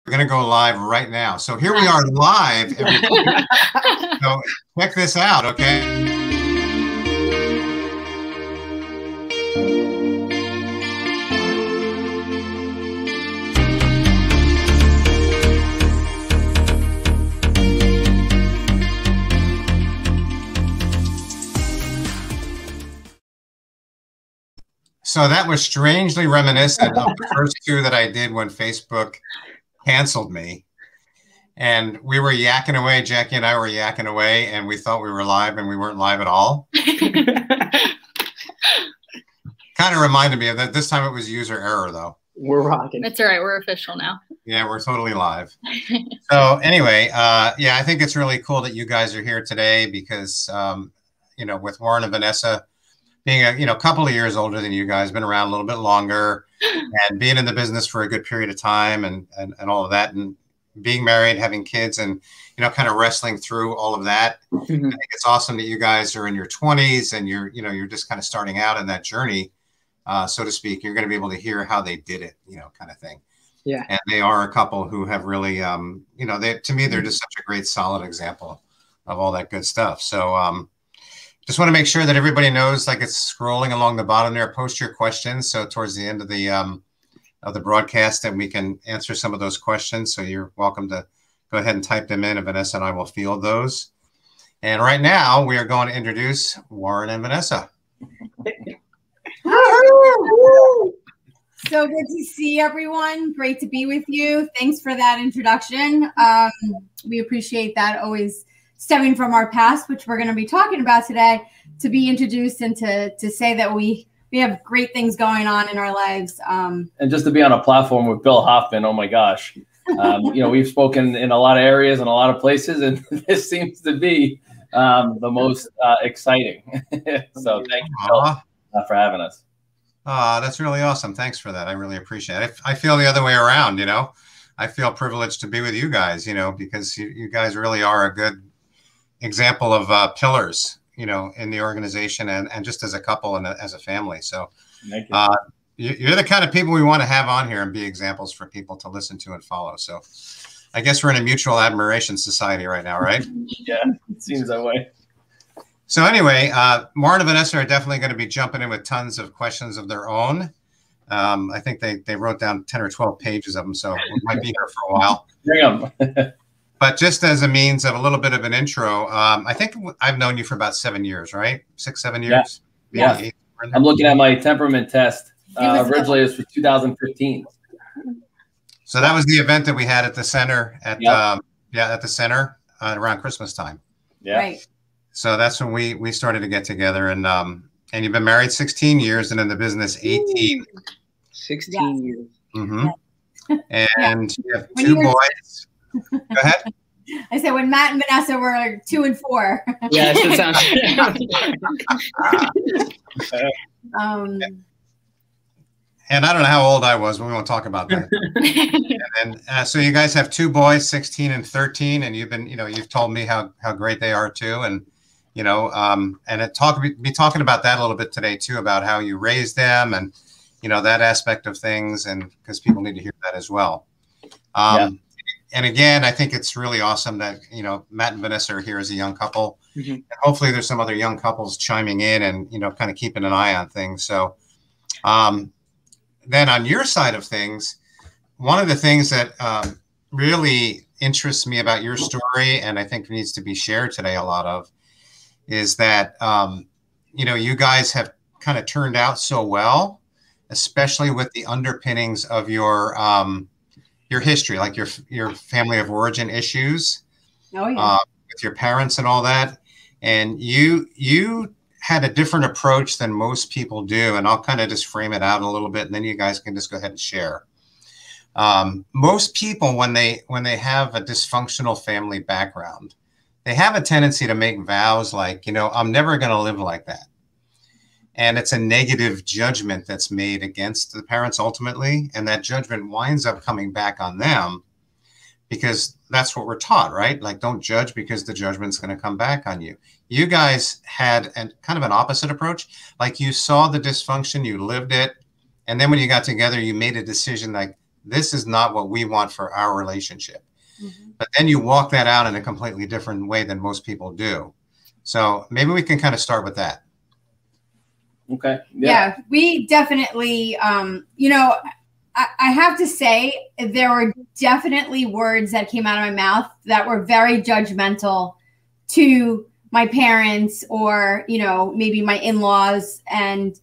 We're going to go live right now. So here we are live, everybody. So check this out, okay? So that was strangely reminiscent of the first two that I did when Facebook canceled me. And we were yakking away, Jackie and I were yakking away, and we thought we were live and we weren't live at all. Kind of reminded me of that. This time it was user error, though. We're rocking. That's all right. We're official now. Yeah, we're totally live. So anyway, yeah, I think it's really cool that you guys are here today because, you know, with Warren and Vanessa, being a couple of years older than you guys, been around a little bit longer and being in the business for a good period of time and all of that, and being married, having kids, and, kind of wrestling through all of that. Mm-hmm. I think it's awesome that you guys are in your 20s and you're just kind of starting out in that journey, so to speak. You're going to be able to hear how they did it, kind of thing. Yeah. And they are a couple who have really, to me, they're just such a great, solid example of all that good stuff. So, just want to make sure that everybody knows, like it's scrolling along the bottom there, post your questions. So towards the end of the broadcast, that we can answer some of those questions. So you're welcome to go ahead and type them in, and Vanessa and I will field those. And right now we are going to introduce Warren and Vanessa. So good to see everyone. Great to be with you. Thanks for that introduction. We appreciate that. Always stemming from our past, which we're going to be talking about today, to be introduced and to say that we have great things going on in our lives. And just to be on a platform with Bill Hoffman, oh my gosh. We've spoken in a lot of areas and a lot of places, and this seems to be the most exciting. So thank you, Bill, for having us. That's really awesome. Thanks for that. I really appreciate it. I feel the other way around, I feel privileged to be with you guys, because you guys really are a good example of pillars, in the organization and just as a couple and as a family. So you're the kind of people we want to have on here and be examples for people to listen to and follow. So I guess we're in a mutual admiration society right now, right? Yeah, it seems that way. So anyway, Warren and Vanessa are definitely going to be jumping in with tons of questions of their own. I think they wrote down 10 or 12 pages of them, so we might be here for a while. Bring them. But just as a means of a little bit of an intro, I think I've known you for about 7 years, right? 6, 7 years? Yeah. I'm looking at my temperament test. Originally, it was for 2015. So that was the event that we had at the center at the center around Christmas time. Yeah. Right. So that's when we started to get together, and you've been married 16 years and in the business 18. 16 years. Mm-hmm. And you have 2 boys. Go ahead. I said when Matt and Vanessa were 2 and 4. Yeah, that sounds. And I don't know how old I was, but we won't talk about that. And so you guys have 2 boys, 16 and 13, and you've been, you've told me how great they are too, and and be talking about that a little bit today too, about how you raised them and that aspect of things, and because people need to hear that as well. And again, I think it's really awesome that, Matt and Vanessa are here as a young couple. Mm-hmm. And hopefully there's some other young couples chiming in and, kind of keeping an eye on things. So then on your side of things, one of the things that really interests me about your story, and I think needs to be shared today a lot of, is that, you guys have kind of turned out so well, especially with the underpinnings of your history, like your family of origin issues, with your parents and all that. And you had a different approach than most people do. And I'll kind of just frame it out a little bit, and then you guys can just go ahead and share. Most people, when they have a dysfunctional family background, they have a tendency to make vows like, I'm never going to live like that. And it's a negative judgment that's made against the parents ultimately. And that judgment winds up coming back on them, because that's what we're taught, right? Like, don't judge because the judgment's going to come back on you. You guys had kind of an opposite approach. Like, you saw the dysfunction, you lived it. And then when you got together, you made a decision like, this is not what we want for our relationship. Mm-hmm. But then you walk that out in a completely different way than most people do. So maybe we can kind of start with that. Okay. Yeah, we definitely, you know, I have to say there were definitely words that came out of my mouth that were very judgmental to my parents or, you know, maybe my in-laws. And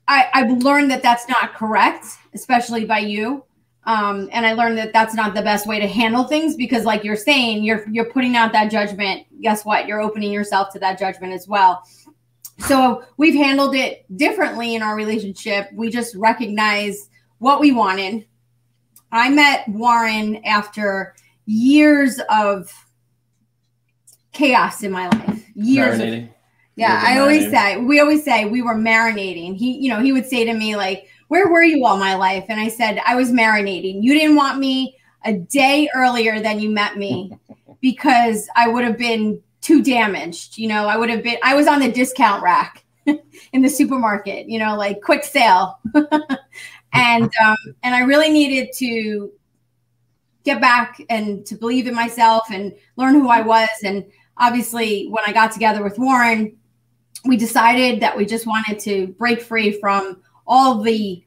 I've learned that that's not correct, especially by you. And I learned that that's not the best way to handle things because like you're saying, you're putting out that judgment. Guess what? You're opening yourself to that judgment as well. So we've handled it differently in our relationship. We just recognize what we wanted. I met Warren after years of chaos in my life. Years of, yeah, we always say we were marinating. He would say to me like, where were you all my life? And I said, I was marinating. You didn't want me a day earlier than you met me because I would have been too damaged. You know, I was on the discount rack in the supermarket, you know, like quick sale. And I really needed to get back and to believe in myself and learn who I was. And obviously when I got together with Warren, we decided that we just wanted to break free from all the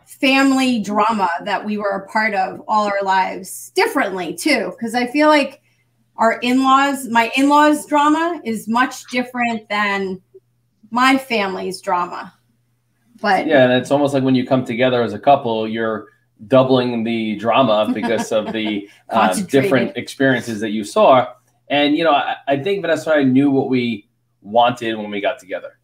family drama that we were a part of all our lives differently too. Cause I feel like my in-laws drama is much different than my family's drama. But yeah, and it's almost like when you come together as a couple, you're doubling the drama because of the different experiences that you saw. And, you know, I think Vanessa and I knew what we wanted when we got together.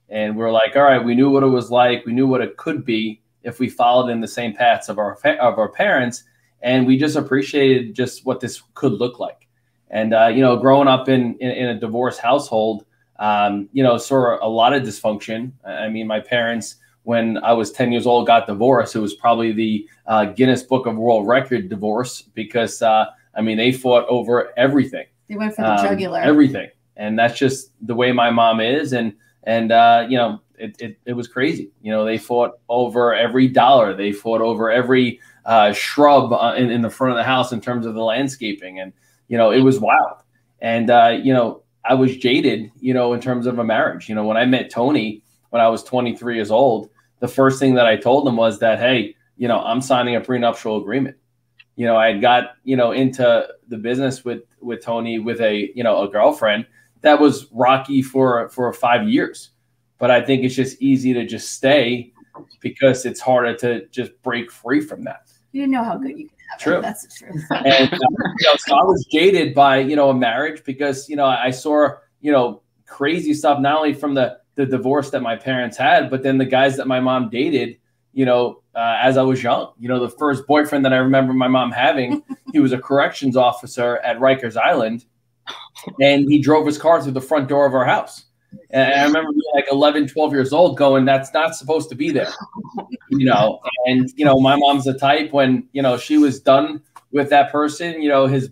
And we're like, all right, we knew what it was like. We knew what it could be if we followed in the same paths of our parents. And we just appreciated just what this could look like. And, you know, growing up in a divorced household, you know, saw a lot of dysfunction. I mean, my parents, when I was 10 years old, got divorced. It was probably the Guinness Book of World Record divorce because, I mean, they fought over everything. They went for the jugular. Everything. And that's just the way my mom is. And you know, it was crazy. You know, they fought over every dollar. They fought over every shrub in the front of the house in terms of the landscaping. And, you know, it was wild. And, you know, I was jaded, you know, in terms of a marriage. You know, when I met Tony, when I was 23 years old, the first thing that I told him was that, hey, you know, I'm signing a prenuptial agreement. You know, I had got, you know, into the business with Tony with a girlfriend that was rocky for 5 years. But I think it's just easy to just stay because it's harder to just break free from that. You didn't know how good you could have True. it. That's the truth. And you know, so I was jaded by, you know, a marriage because, you know, I saw, you know, crazy stuff, not only from the divorce that my parents had, but then the guys that my mom dated, you know, as I was young. You know, the first boyfriend that I remember my mom having, he was a corrections officer at Rikers Island, and he drove his car through the front door of our house. And I remember being like 11, 12 years old going, that's not supposed to be there, you know. And, you know, my mom's the type when, you know, she was done with that person, you know, his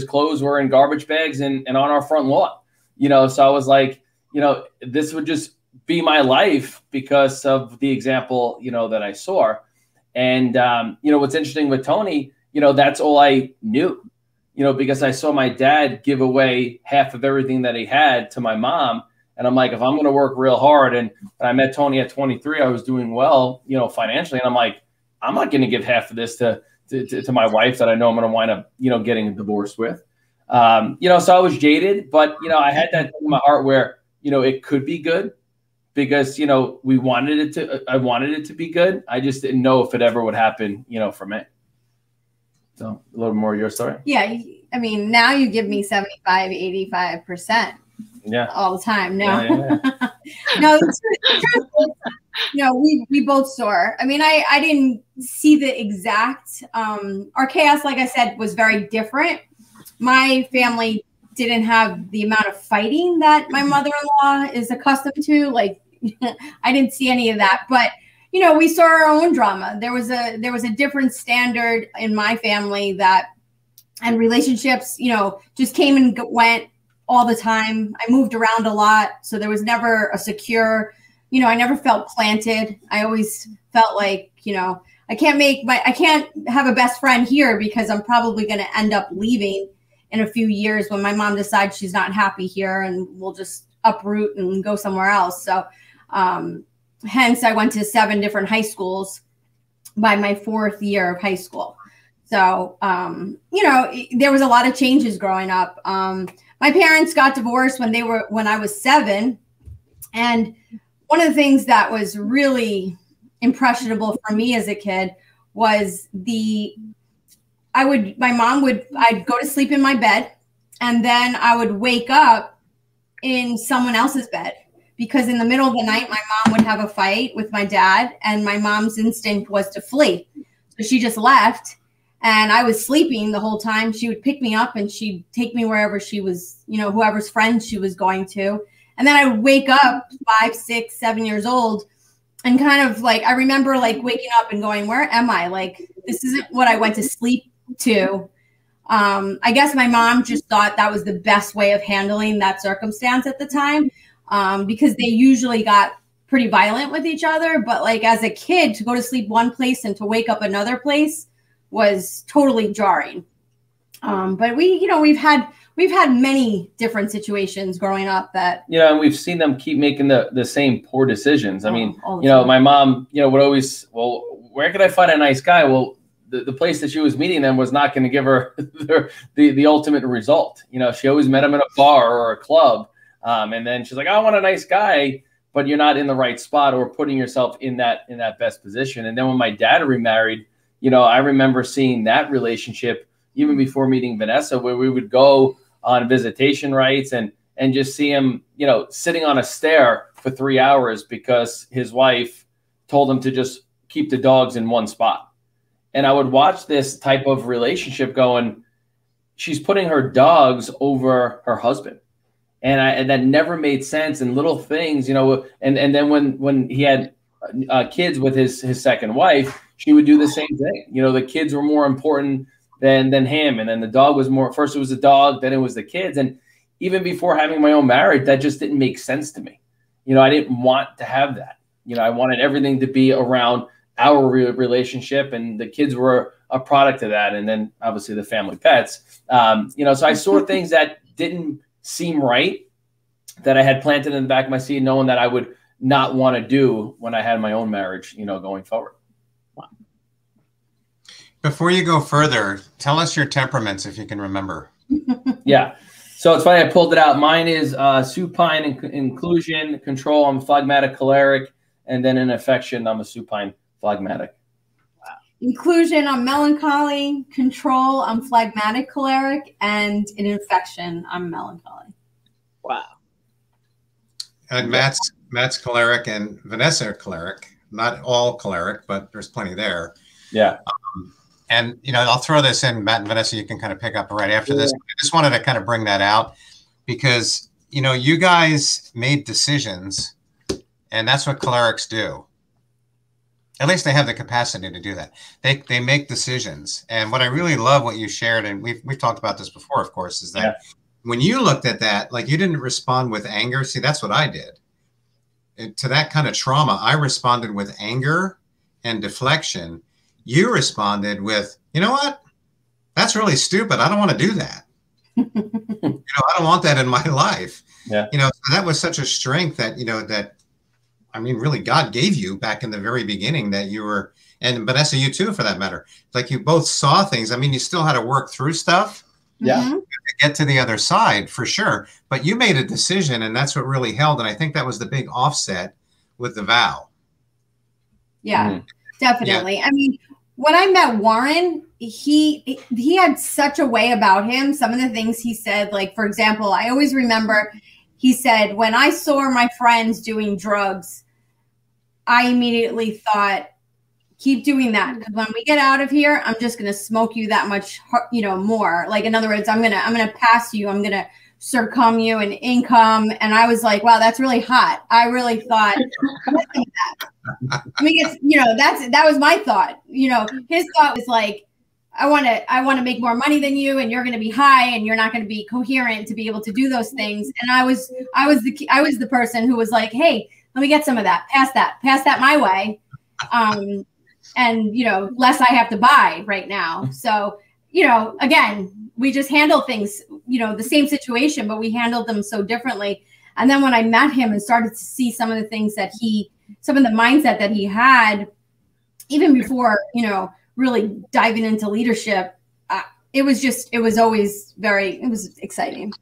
clothes were in garbage bags and on our front lawn, you know. So I was like, you know, this would just be my life because of the example, you know, that I saw. And, you know, what's interesting with Tony, you know, that's all I knew, you know, because I saw my dad give away half of everything that he had to my mom. And I'm like, if I'm going to work real hard, and I met Tony at 23, I was doing well, you know, financially. And I'm like, I'm not going to give half of this to my wife that I know I'm going to wind up, you know, getting divorced with. You know, so I was jaded, but, you know, I had that in my heart where, you know, it could be good because, you know, I wanted it to be good. I just didn't know if it ever would happen, you know, for me. So a little more of your story. Yeah. I mean, now you give me 75, 85%. Yeah. All the time. No, yeah. No, you know, we both saw. I mean, I didn't see the exact, our chaos, like I said, was very different. My family didn't have the amount of fighting that my mother-in-law is accustomed to. Like, I didn't see any of that, but you know, we saw our own drama. There was a different standard in my family and relationships, you know, just came and went all the time. I moved around a lot. So there was never a secure, you know, I never felt planted. I always felt like, you know, I can't have a best friend here because I'm probably going to end up leaving in a few years when my mom decides she's not happy here, and we'll just uproot and go somewhere else. So hence I went to 7 different high schools by my 4th year of high school. So, you know, there was a lot of changes growing up. My parents got divorced when I was 7. And one of the things that was really impressionable for me as a kid was I'd go to sleep in my bed, and then I would wake up in someone else's bed, because in the middle of the night, my mom would have a fight with my dad, and my mom's instinct was to flee. So she just left, and I was sleeping the whole time. She would pick me up and she'd take me wherever she was, you know, whoever's friend she was going to. And then I would wake up 5, 6, 7 years old, and kind of like, I remember like waking up and going, where am I? Like, this isn't what I went to sleep to. I guess my mom just thought that was the best way of handling that circumstance at the time, because they usually got pretty violent with each other. But like as a kid, to go to sleep one place and to wake up another place was totally jarring. But we've had many different situations growing up that, you know, and we've seen them keep making the same poor decisions. I mean, you know, my mom, you know, would always, well, where could I find a nice guy? Well, the place that she was meeting them was not going to give her the ultimate result. You know, she always met him in a bar or a club. And then she's like, I want a nice guy, but you're not in the right spot or putting yourself in that best position. And then when my dad remarried, you know, I remember seeing that relationship even before meeting Vanessa, where we would go on visitation rights and just see him, you know, sitting on a stair for 3 hours because his wife told him to just keep the dogs in one spot. And I would watch this type of relationship going, she's putting her dogs over her husband. And that never made sense. And little things, you know, and then when he had kids with his second wife, she would do the same thing. You know, the kids were more important than him. And then the dog was more, first it was the dog, then it was the kids. And even before having my own marriage, that just didn't make sense to me. You know, I didn't want to have that. You know, I wanted everything to be around our relationship, and the kids were a product of that. And then obviously the family pets, you know, so I saw things that didn't seem right that I had planted in the back of my seed, knowing that I would not want to do when I had my own marriage, you know, going forward. Before you go further, tell us your temperaments if you can remember. Yeah. So it's funny, I pulled it out. Mine is supine, inclusion, control. I'm phlegmatic, choleric. And then in affection, I'm a supine, phlegmatic. Wow. Inclusion, I'm melancholy. Control, I'm phlegmatic, choleric. And in affection, I'm melancholy. Wow. And Matt's choleric and Vanessa are choleric. Not all choleric, but there's plenty there. Yeah. And, you know, I'll throw this in, Matt and Vanessa, you can kind of pick up right after this. I just wanted to kind of bring that out because, you know, you guys made decisions, and that's what cholerics do. At least they have the capacity to do that. They make decisions. And what I really love what you shared, and we've talked about this before, of course, is that when you looked at that, like you didn't respond with anger. See, that's what I did. To that kind of trauma, I responded with anger and deflection. You responded with, you know what? That's really stupid. I don't want to do that. You know, I don't want that in my life. Yeah. You know, so that was such a strength that, you know, that, I mean, really God gave you back in the very beginning that you were, and Vanessa, you too, for that matter. Like you both saw things. I mean, you still had to work through stuff. Yeah. To get to the other side for sure. But you made a decision, and that's what really held. And I think that was the big offset with the vow. Yeah, definitely. Yeah. I mean, when I met Warren, he had such a way about him. Some of the things he said, like, for example, I always remember he said, when I saw my friends doing drugs, I immediately thought, keep doing that. Because when we get out of here, I'm just going to smoke you that much, you know, more. Like, in other words, I'm going to pass you. I'm going to circum you and income. And I was like, wow, that's really hot. I really thought that. I mean, it's, you know, that was my thought. You know, his thought was like, I want to make more money than you, and you're going to be high, and you're not going to be coherent to be able to do those things. And I was the person who was like, hey, let me get some of that. Pass that my way. and, you know, less I have to buy right now. So, you know, again, we just handle things, you know, the same situation, but we handled them so differently. And then when I met him and started to see some of the things that some of the mindset that he had, even before, you know, really diving into leadership, it was exciting.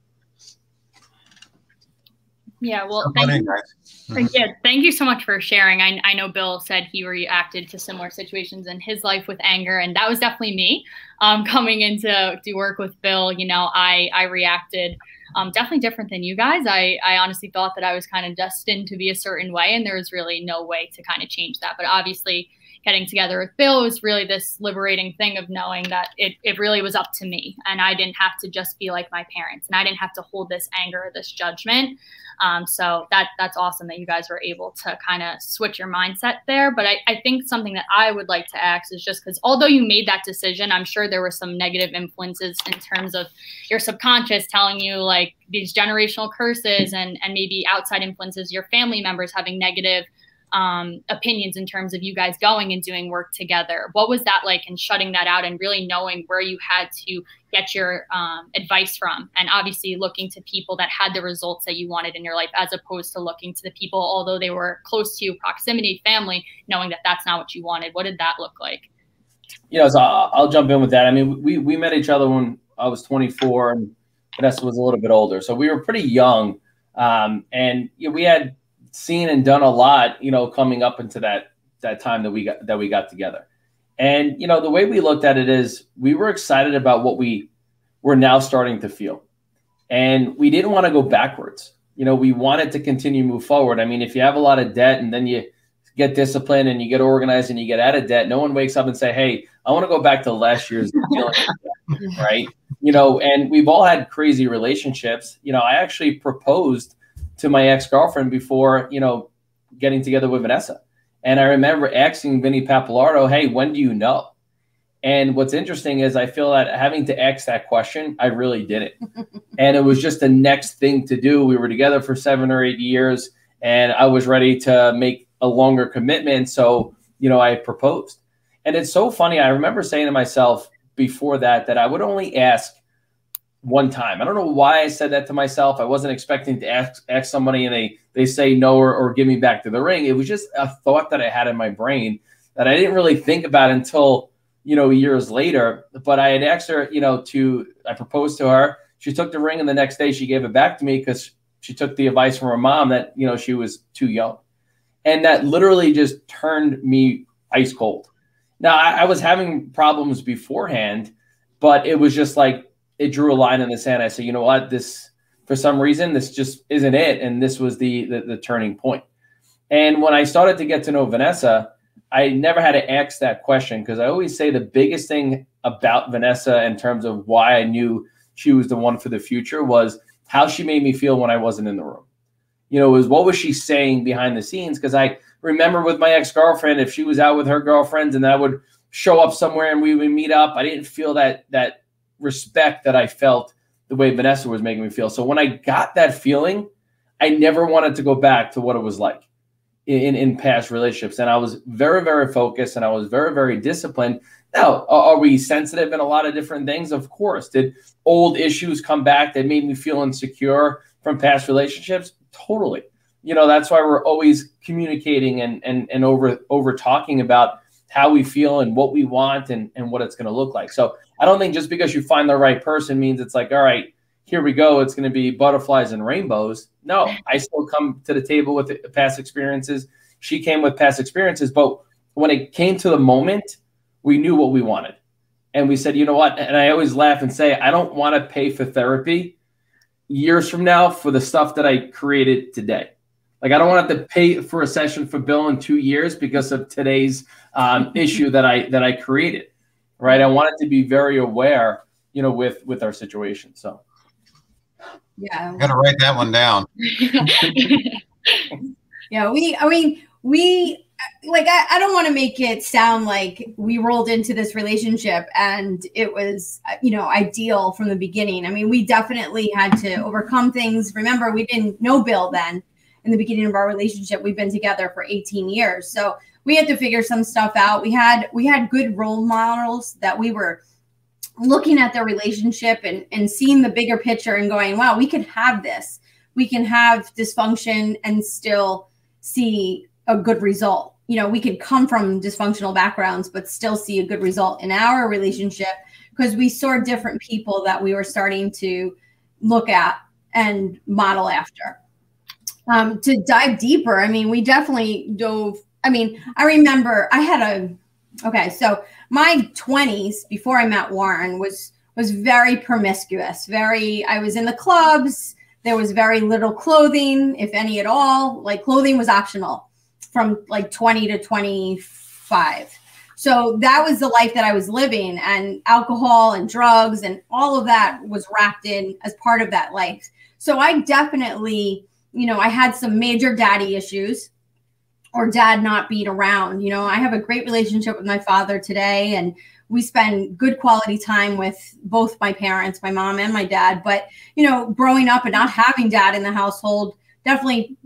Yeah, well, thank you so much for sharing. I know Bill said he reacted to similar situations in his life with anger, and that was definitely me. Coming into work with Bill, you know, I reacted definitely different than you guys. I honestly thought that I was kind of destined to be a certain way, and there was really no way to kind of change that. But obviously, getting together with Bill was really this liberating thing of knowing that it really was up to me, and I didn't have to just be like my parents, and I didn't have to hold this anger or this judgment. So that's awesome that you guys were able to kind of switch your mindset there. But I think something that I would like to ask is just because although you made that decision, I'm sure there were some negative influences in terms of your subconscious telling you like these generational curses and maybe outside influences, your family members having negative opinions in terms of you guys going and doing work together. What was that like in shutting that out and really knowing where you had to get your advice from, and obviously looking to people that had the results that you wanted in your life, as opposed to looking to the people, although they were close to you, proximity, family, knowing that that's not what you wanted? What did that look like? You know, so I'll jump in with that. I mean, we met each other when I was 24 and Vanessa was a little bit older. So we were pretty young. And you know, we had seen and done a lot, you know, coming up into that time that we got together. And, you know, the way we looked at it is we were excited about what we were now starting to feel. And we didn't want to go backwards. You know, we wanted to continue to move forward. I mean, if you have a lot of debt and then you get disciplined and you get organized and you get out of debt, no one wakes up and say, hey, I want to go back to last year's feeling, right? You know, and we've all had crazy relationships. You know, I actually proposed to my ex-girlfriend before, you know, getting together with Venessa. And I remember asking Vinny Pappalardo, hey, when do you know? And what's interesting is I feel that having to ask that question, I really did it. And it was just the next thing to do. We were together for 7 or 8 years, and I was ready to make a longer commitment. So, you know, I proposed. And it's so funny. I remember saying to myself before that I would only ask one time. I don't know why I said that to myself. I wasn't expecting to ask somebody and they say no or give me back to the ring. It was just a thought that I had in my brain that I didn't really think about until, you know, years later. But I had asked her, you know, I proposed to her. She took the ring, and the next day she gave it back to me because she took the advice from her mom that, you know, she was too young. And that literally just turned me ice cold. Now, I was having problems beforehand, but it was just like, it drew a line in the sand. I said, you know what, for some reason, this just isn't it. And this was the turning point. And when I started to get to know Vanessa, I never had to ask that question, because I always say the biggest thing about Vanessa in terms of why I knew she was the one for the future was how she made me feel when I wasn't in the room. You know, it was what was she saying behind the scenes? Because I remember with my ex-girlfriend, if she was out with her girlfriends and I would show up somewhere and we would meet up, I didn't feel that respect that I felt the way Vanessa was making me feel. So when I got that feeling, I never wanted to go back to what it was like in past relationships. And I was very, very focused, and I was very, very disciplined. Now, are we sensitive in a lot of different things? Of course. Did old issues come back that made me feel insecure from past relationships? Totally. You know, that's why we're always communicating and over talking about how we feel and what we want and what it's going to look like. So I don't think just because you find the right person means it's like, all right, here we go, it's going to be butterflies and rainbows. No, I still come to the table with past experiences. She came with past experiences. But when it came to the moment, we knew what we wanted. And we said, you know what? And I always laugh and say, I don't want to pay for therapy years from now for the stuff that I created today. Like, I don't want to have to pay for a session for Bill in 2 years because of today's issue that I created, right? I wanted to be very aware, you know, with our situation. So, yeah, I got to write that one down. Yeah, I don't want to make it sound like we rolled into this relationship and it was, you know, ideal from the beginning. I mean, we definitely had to overcome things. Remember, we didn't know Bill then. In the beginning of our relationship, we've been together for 18 years. So we had to figure some stuff out. We had good role models that we were looking at their relationship and seeing the bigger picture and going, wow, we can have this. We can have dysfunction and still see a good result. You know, we could come from dysfunctional backgrounds, but still see a good result in our relationship because we saw different people that we were starting to look at and model after. To dive deeper, I mean, we definitely dove. I mean, I remember I had so my 20s before I met Warren was very promiscuous. I was in the clubs. There was very little clothing, if any at all. Like clothing was optional from like 20 to 25. So that was the life that I was living, and alcohol and drugs and all of that was wrapped in as part of that life. So I definitely, you know, I had some major daddy issues or dad not being around. You know, I have a great relationship with my father today, and we spend good quality time with both my parents, my mom and my dad. But, you know, growing up and not having dad in the household definitely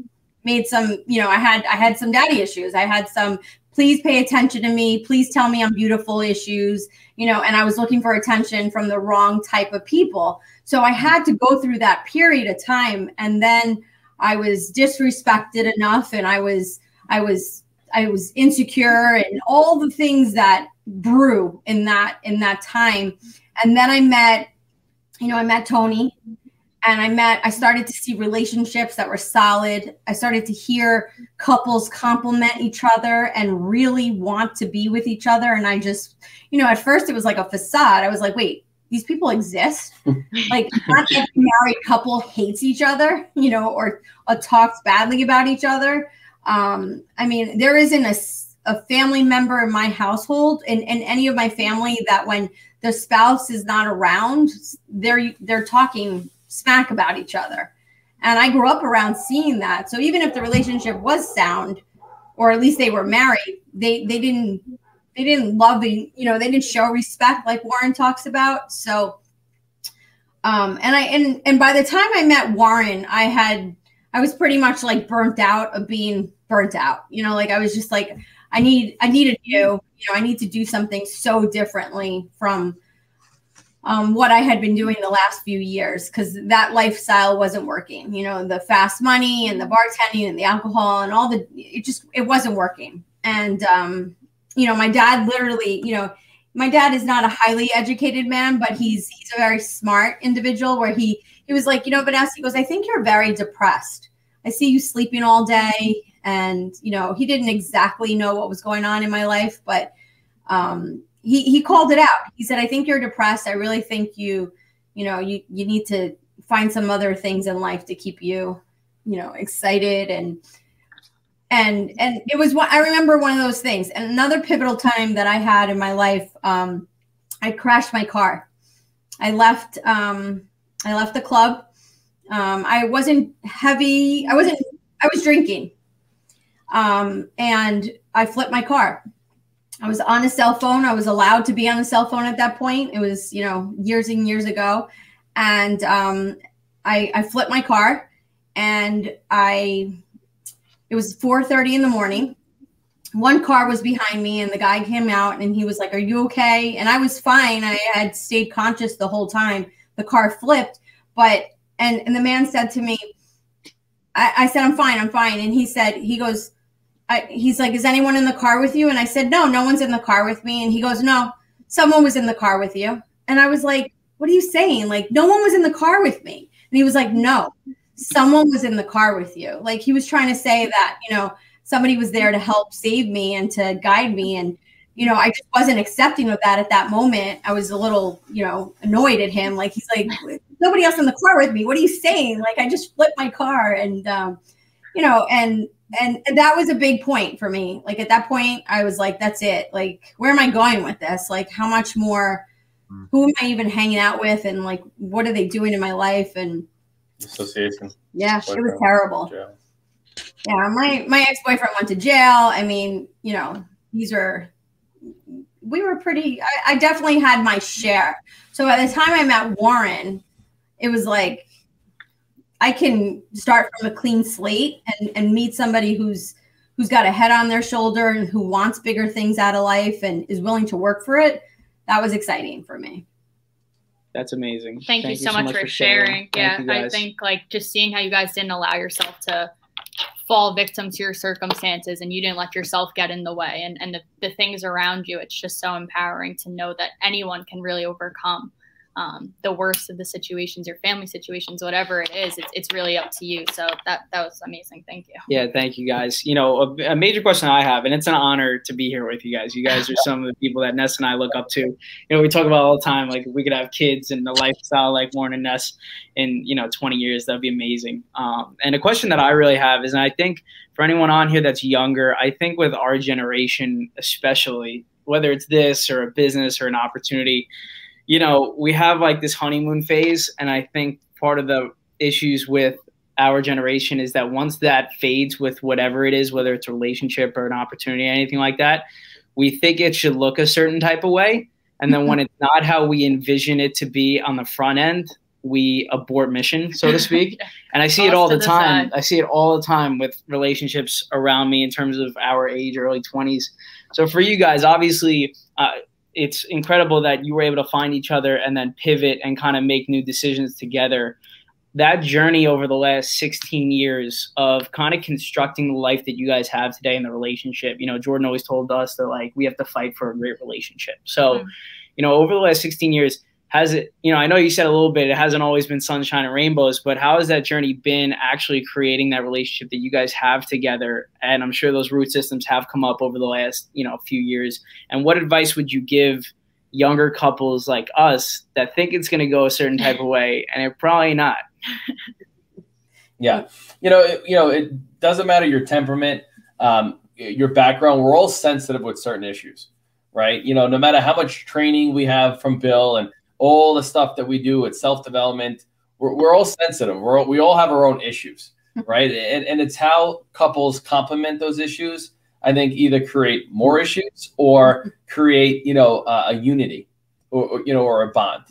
made some, you know, I had some daddy issues. I had some, please pay attention to me, please tell me I'm beautiful issues, you know, and I was looking for attention from the wrong type of people. So I had to go through that period of time. And then I was disrespected enough, and I was insecure, and all the things that brew in that time. And then I met Tony, and I started to see relationships that were solid. I started to hear couples compliment each other and really want to be with each other. And I just, you know, at first it was like a facade. I was like, wait, these people exist? Like, not every married couple hates each other, you know, or talks badly about each other. I mean, there isn't a family member in my household and any of my family that when the spouse is not around, they're talking smack about each other. And I grew up around seeing that. So even if the relationship was sound, or at least they were married, they didn't love the, you know, they didn't show respect like Warren talks about. So, and by the time I met Warren, I was pretty much like burnt out of being burnt out. You know, like I was just like, I needed I need to do something so differently from what I had been doing the last few years, because that lifestyle wasn't working. You know, the fast money and the bartending and the alcohol and all it wasn't working. And, you know, my dad literally, you know, my dad is not a highly educated man, but he's a very smart individual where he was like, you know, Vanessa, he goes, I think you're very depressed. I see you sleeping all day. And, you know, he didn't exactly know what was going on in my life, but he called it out. He said, I think you're depressed. I really think you need to find some other things in life to keep you, you know, excited. And it was I remember one of those things. And another pivotal time that I had in my life, I crashed my car. I left the club. I wasn't heavy. I was drinking. And I flipped my car. I was on a cell phone. I was allowed to be on a cell phone at that point. It was, you know, years and years ago. And I flipped my car, and it was 4:30 in the morning. One car was behind me, and the guy came out, and he was like, are you okay? And I was fine. I had stayed conscious the whole time. The car flipped, and the man said to me, I said, I'm fine. And he's like, is anyone in the car with you? And I said, no one's in the car with me. And he goes, no, someone was in the car with you. And I was like, what are you saying? Like, no one was in the car with me. And he was like, no, someone was in the car with you. Like, he was trying to say that, you know, somebody was there to help save me and to guide me. And, you know, I just wasn't accepting of that at that moment. I was a little, you know, annoyed at him. Like, he's like, nobody else in the car with me. What are you saying? Like, I just flipped my car. And, you know, and that was a big point for me. Like, at that point, I was like, that's it. Like, where am I going with this? Like, how much more, who am I even hanging out with? And like, what are they doing in my life? And association. Yeah, it was terrible. Yeah. My ex-boyfriend went to jail. I mean, you know, we were pretty, I definitely had my share. So by the time I met Warren, it was like, I can start from a clean slate and meet somebody who's who's got a head on their shoulder and who wants bigger things out of life and is willing to work for it. That was exciting for me. That's amazing. Thank you so much for sharing. Yeah, I think like just seeing how you guys didn't allow yourself to fall victim to your circumstances and you didn't let yourself get in the way and the things around you, it's just so empowering to know that anyone can really overcome the worst of the situations, your family situations, whatever it is. It's really up to you. So that was amazing. Thank you. Yeah, thank you guys. You know, a major question I have, and it's an honor to be here with you guys. You guys are some of the people that Ness and I look up to. You know, we talk about all the time, like if we could have kids and a lifestyle like Warren and Ness in, 20 years, that'd be amazing. And a question that I really have is, and I think for anyone on here that's younger, I think with our generation, especially, whether it's this or a business or an opportunity, we have like this honeymoon phase. And I think part of the issues with our generation is that once that fades with whatever it is, whether it's a relationship or an opportunity, anything like that, we think it should look a certain type of way. And then when it's not how we envision it to be on the front end, we abort mission, so to speak. And I see it all the time. I see it all the time with relationships around me in terms of our age, early 20s. So for you guys, obviously, it's incredible that you were able to find each other and then pivot and kind of make new decisions together. That journey over the last 16 years of kind of constructing the life that you guys have today in the relationship, Jordan always told us that like we have to fight for a great relationship. So, over the last 16 years, has it, I know you said a little bit, it hasn't always been sunshine and rainbows, but how has that journey been actually creating that relationship that you guys have together? And I'm sure those root systems have come up over the last, few years. And what advice would you give younger couples like us that think it's going to go a certain type of way and it probably not? Yeah. It doesn't matter your temperament, your background. We're all sensitive with certain issues, right? No matter how much training we have from Bill and all the stuff that we do with self-development, we're all sensitive. We all have our own issues, right? And it's how couples complement those issues, I think, either create more issues or create, a unity or a bond.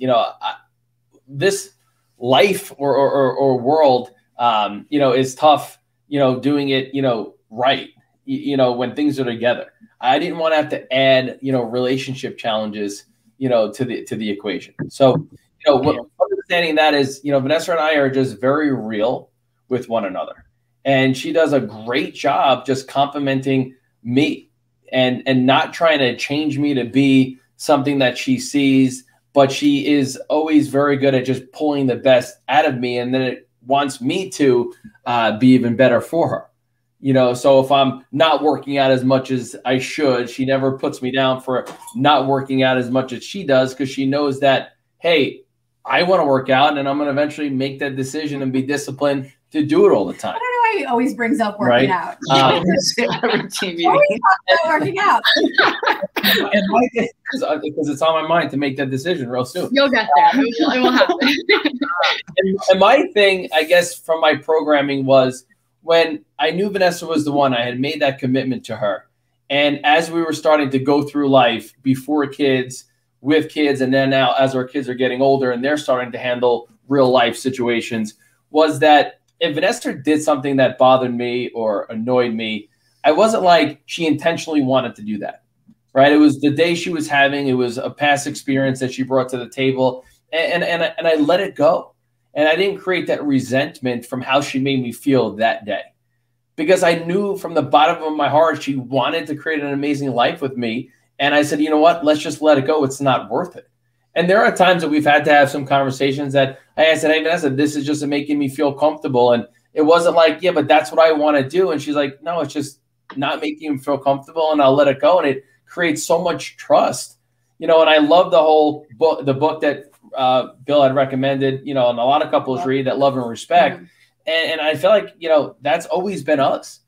This life or world, is tough, doing it, right, when things are together. I didn't want to have to add, relationship challenges, to the equation. So, understanding that is, Vanessa and I are just very real with one another. And she does a great job just complimenting me and not trying to change me to be something that she sees, but she is always very good at just pulling the best out of me. And then it wants me to be even better for her. So if I'm not working out as much as I should, she never puts me down for not working out as much as she does, because she knows that, hey, I want to work out and I'm going to eventually make that decision and be disciplined to do it all the time. I don't know why he always brings up working out. Always working out. Because it's on my mind to make that decision real soon. You'll get there. It will happen. and my thing, I guess, from my programming was, when I knew Vanessa was the one, I had made that commitment to her. And as we were starting to go through life before kids, with kids, and then now as our kids are getting older and they're starting to handle real life situations, was that if Vanessa did something that bothered me or annoyed me, I wasn't like she intentionally wanted to do that, right? It was the day she was having, it was a past experience that she brought to the table, and I let it go. And I didn't create that resentment from how she made me feel that day, because I knew from the bottom of my heart she wanted to create an amazing life with me. And I said, you know what? Let's just let it go. It's not worth it. And there are times that we've had to have some conversations that I said, hey, Vanessa, this is just making me feel comfortable. And it wasn't like, yeah, but that's what I want to do. And she's like, no, it's just not making me feel comfortable, and I'll let it go. And it creates so much trust, and I love the whole book, the book that Bill had recommended, and a lot of couples read, that Love and Respect. And I feel like, that's always been us,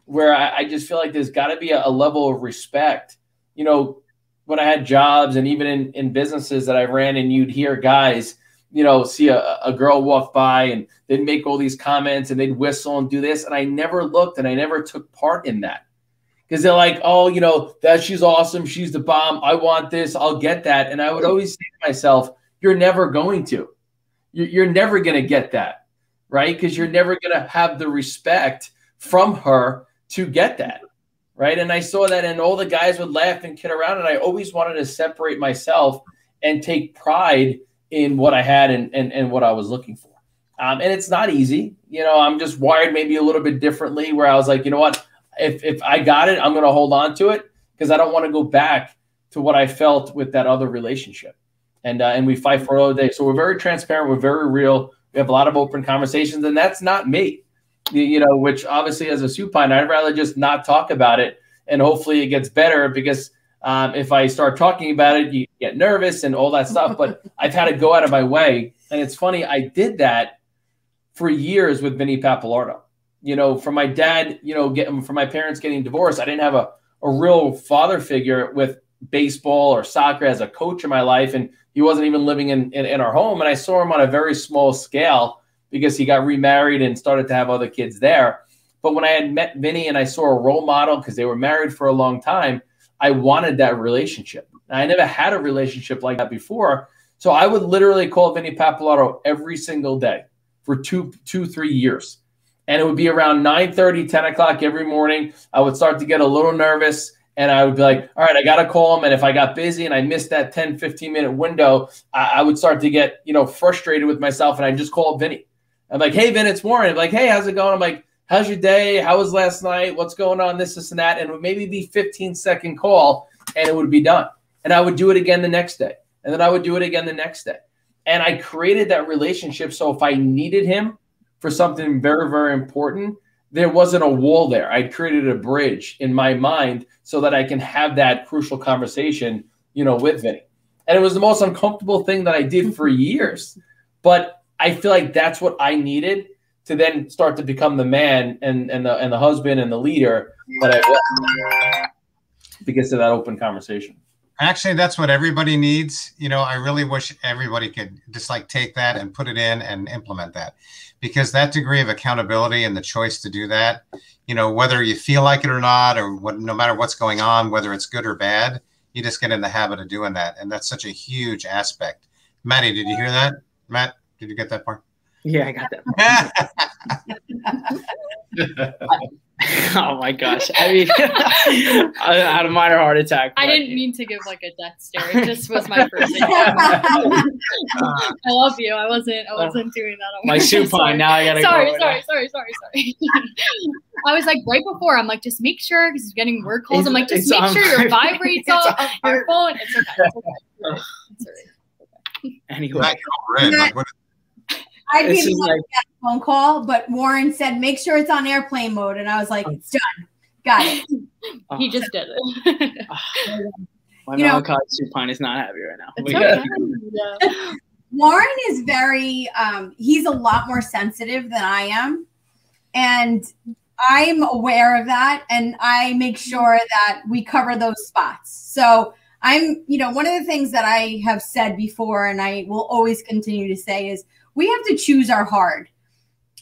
where I just feel like there's got to be a level of respect. When I had jobs and even in businesses that I ran, and you'd hear guys, see a girl walk by and they'd make all these comments and they'd whistle and do this. And I never looked and I never took part in that, because they're like, oh, that she's awesome. She's the bomb. I want this. I'll get that. And I would always say to myself, you're never going to. You're never going to get that, right? Because you're never going to have the respect from her to get that. Right. And I saw that, and all the guys would laugh and kid around. And I always wanted to separate myself and take pride in what I had and what I was looking for. And it's not easy. You know, I'm just wired maybe a little bit differently, where I was like, you know what, if I got it, I'm going to hold on to it, because I don't want to go back to what I felt with that other relationship. And we fight for all day. So we're very transparent. We're very real. We have a lot of open conversations, and that's not me, you know, which obviously as a supine, I'd rather just not talk about it, and hopefully it gets better, because if I start talking about it, you get nervous and all that stuff. But I've had to go out of my way. And it's funny, I did that for years with Vinny Pappalardo. You know, from my dad, you know, from my parents getting divorced, I didn't have a real father figure with baseball or soccer as a coach in my life. And he wasn't even living in our home. And I saw him on a very small scale, because he got remarried and started to have other kids there. But when I had met Vinny and I saw a role model, because they were married for a long time, I wanted that relationship. And I never had a relationship like that before. So I would literally call Vinny Pappalardo every single day for 3 years. And it would be around 9:30, 10 o'clock every morning. I would start to get a little nervous, and I would be like, all right, I got to call him. And if I got busy and I missed that 10, 15-minute window, I would start to get, you know, frustrated with myself. And I just call Vinny. I'm like, hey, Vin, it's Warren. I'm like, hey, how's it going? I'm like, how's your day? How was last night? What's going on? This, and that. And it would maybe be 15-second call, and it would be done. And I would do it again the next day. And then I would do it again the next day. And I created that relationship. So if I needed him for something very, very important, there wasn't a wall there. I created a bridge in my mind so that I can have that crucial conversation, you know, with Vinny. And it was the most uncomfortable thing that I did for years. But I feel like that's what I needed to then start to become the man and the husband and the leader that I was, because of that open conversation. Actually, that's what everybody needs. You know, I really wish everybody could just like take that and put it in and implement that, because that degree of accountability and the choice to do that, you know, whether you feel like it or not, or what, no matter what's going on, whether it's good or bad, you just get in the habit of doing that. And that's such a huge aspect. Maddie, did you hear that? Matt, did you get that part? Yeah, I got that part. Oh my gosh. I mean, I had a minor heart attack. I didn't mean to give like a death stare. It just was my first thing. I love you. I wasn't doing that on my supine. Now I gotta sorry. I was like, right before, I'm like, just make sure, because he's getting work calls. I'm like, just make sure your vibrate's off your phone. It's okay. It's okay. It's okay. Anyway. I didn't want that phone call, but Warren said, make sure it's on airplane mode. And I was like, it's done. Got it. He just did it. My melancholy supine is not happy right now. It's okay. Yeah. Warren is very, he's a lot more sensitive than I am. And I'm aware of that. And I make sure that we cover those spots. So I'm, you know, one of the things that I have said before, and I will always continue to say, is we have to choose our hard.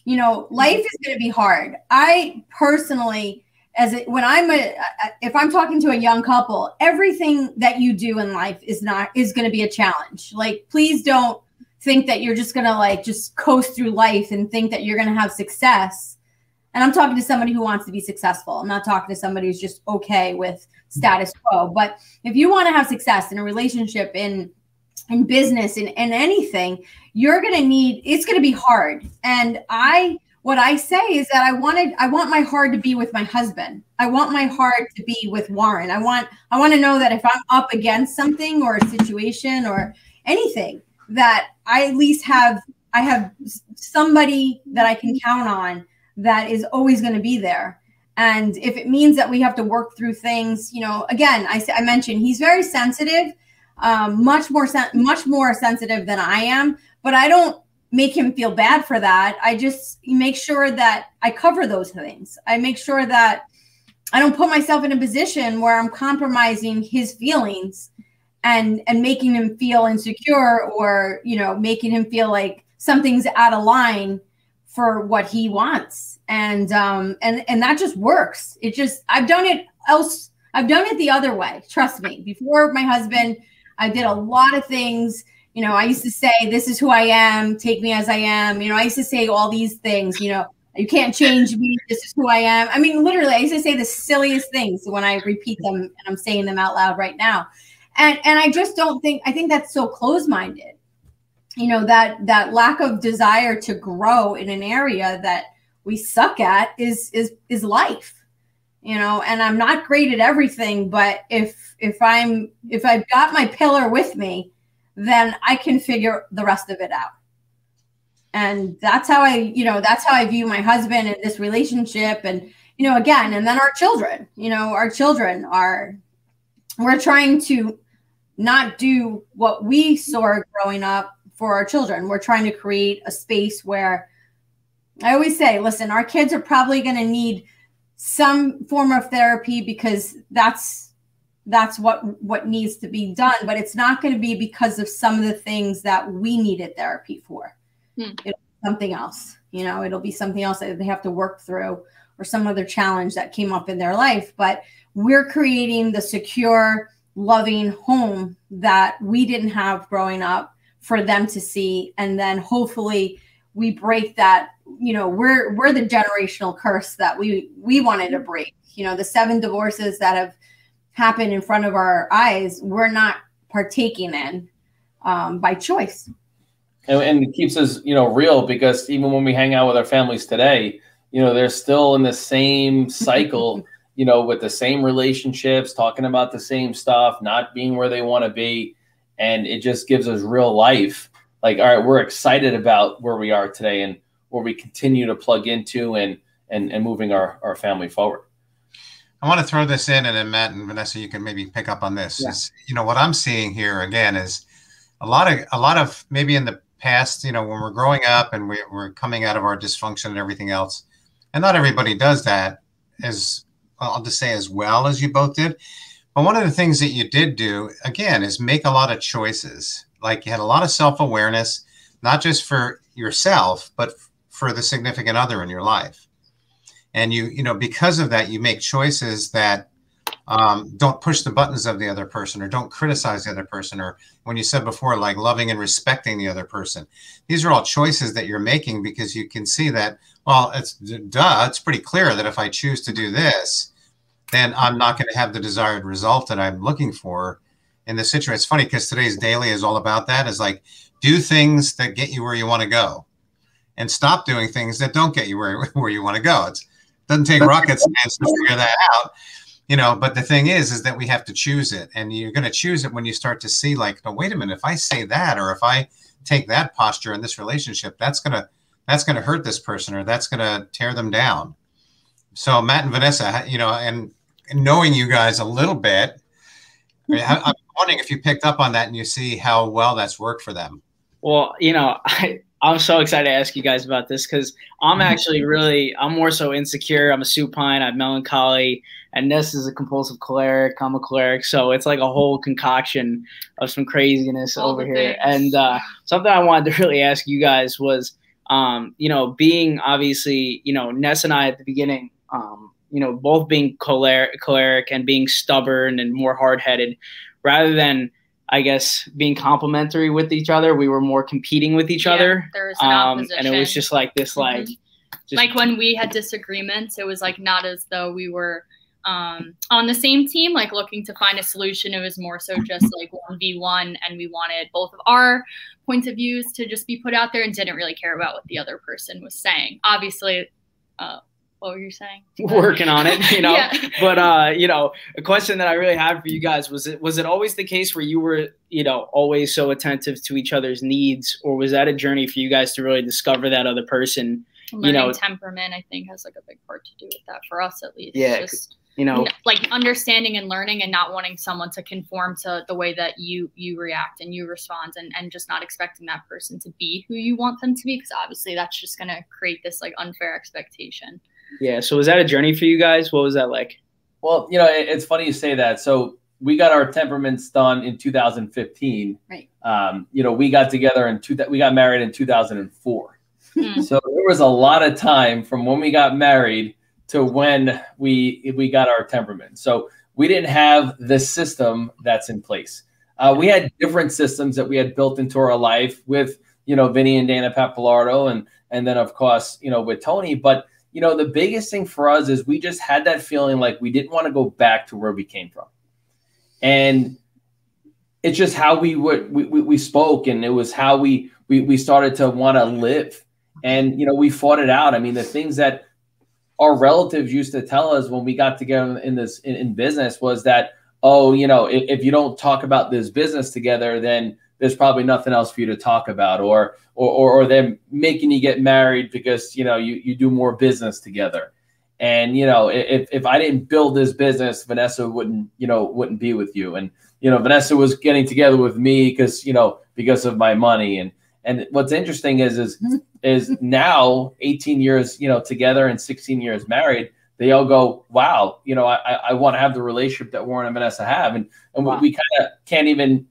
You know, life is going to be hard. I personally, if I'm talking to a young couple, everything that you do in life is going to be a challenge. Like, please don't think that you're just going to like just coast through life and think that you're going to have success. And I'm talking to somebody who wants to be successful. I'm not talking to somebody who's just okay with status quo. But if you want to have success in a relationship, in business, in anything, you're going to need, it's going to be hard. And what I say is that I want my heart to be with my husband. I want my heart to be with Warren. I want to know that if I'm up against something or a situation or anything, that I at least I have somebody that I can count on that is always going to be there. And if it means that we have to work through things, you know, again, I mentioned he's very sensitive, much more sensitive than I am, but I don't make him feel bad for that. I just make sure that I cover those things. I make sure that I don't put myself in a position where I'm compromising his feelings and making him feel insecure, or, you know, making him feel like something's out of line for what he wants. And that just works. I've done it the other way. Trust me. Before my husband, I did a lot of things. You know, I used to say, this is who I am, take me as I am. You know, I used to say all these things, you know, You can't change me. This is who I am. I mean, literally, I used to say the silliest things when I repeat them, and I'm saying them out loud right now. And I just don't think, I think that's so close-minded. You know, that lack of desire to grow in an area that we suck at is life. You know, and I'm not great at everything, but if I've got my pillar with me, then I can figure the rest of it out. And that's how I view my husband and this relationship. And, you know, again, and then our children, we're trying to not do what we saw growing up for our children. We're trying to create a space where, I always say, listen, our kids are probably going to need some form of therapy because that's what needs to be done, but it's not going to be because of some of the things that we needed therapy for. It'll be something else, you know, it'll be something else that they have to work through or some other challenge that came up in their life. But we're creating the secure, loving home that we didn't have growing up for them to see. And then hopefully we break that, you know, we're the generational curse that we wanted to break. You know, the 7 divorces that have happened in front of our eyes, we're not partaking in by choice. And it keeps us, you know, real, because even when we hang out with our families today, you know, they're still in the same cycle, you know, with the same relationships, talking about the same stuff, not being where they want to be. And it just gives us real life. Like, all right, we're excited about where we are today and where we continue to plug into and moving our family forward. I want to throw this in, and then Matt and Vanessa, you can maybe pick up on this. Yeah. You know, what I'm seeing here again is a lot of maybe in the past, you know, when we're growing up and we're coming out of our dysfunction and everything else, and not everybody does that as, I'll just say, as well as you both did. But one of the things that you did do, again, is make a lot of choices. Like, you had a lot of self-awareness, not just for yourself, but for the significant other in your life. And you know, because of that, you make choices that don't push the buttons of the other person, or don't criticize the other person, or when you said before, like loving and respecting the other person. These are all choices that you're making because you can see that, well, it's pretty clear that if I choose to do this, then I'm not going to have the desired result that I'm looking for in this situation. It's funny because today's daily is all about that. Is like, do things that get you where you want to go, and stop doing things that don't get you where you want to go. It doesn't take rocket science to figure that out, you know. But the thing is that we have to choose it, and you're going to choose it when you start to see, like, no, wait a minute, if I say that, or if I take that posture in this relationship, that's gonna hurt this person, or that's gonna tear them down. So Matt and Vanessa, you know, and knowing you guys a little bit, I'm wondering if you picked up on that and you see how well that's worked for them. Well, you know, I'm so excited to ask you guys about this because I'm actually I'm more so insecure. I'm a supine. I have melancholy, and Ness is a compulsive choleric. I'm a choleric. So it's like a whole concoction of some craziness over here. And something I wanted to really ask you guys was, you know, being obviously, you know, Ness and I at the beginning, you know, both being choleric and being stubborn and more hard-headed, rather than, I guess, being complementary with each other, we were more competing with each other. There was an opposition. And it was just like this, like, like when we had disagreements, it was like not as though we were on the same team, like looking to find a solution. It was more so just like 1v1, and we wanted both of our points of views to just be put out there and didn't really care about what the other person was saying. Obviously, what were you saying? Working on it, you know. Yeah. But you know, a question that I really had for you guys was it always the case where you were, you know, always so attentive to each other's needs, or was that a journey for you guys to really discover that other person? Learning, you know, temperament, I think, has like a big part to do with that, for us at least. Yeah, just, you know, like understanding and learning, and not wanting someone to conform to the way that you react and you respond, and just not expecting that person to be who you want them to be, because obviously that's just going to create this like unfair expectation. Yeah. So was that a journey for you guys? What was that like? Well, you know, it's funny you say that. So we got our temperaments done in 2015. Right. You know, we got together we got married in 2004. So there was a lot of time from when we got married to when we got our temperament. So we didn't have the system that's in place. We had different systems that we had built into our life with Vinny and Dana Pappalardo, and then of course, with Tony. But, the biggest thing for us is we just had that feeling like we didn't want to go back to where we came from. And it's just how we spoke, and it was how we started to want to live. And, we fought it out. I mean, the things that our relatives used to tell us when we got together in business was that, oh, if you don't talk about this business together, then there's probably nothing else for you to talk about, or them making you get married because, you do more business together. And, if I didn't build this business, Vanessa wouldn't be with you. And, Vanessa was getting together with me because of my money. And what's interesting is now 18 years, together and 16 years married, they all go, wow, I want to have the relationship that Warren and Vanessa have. And wow. we kind of can't even,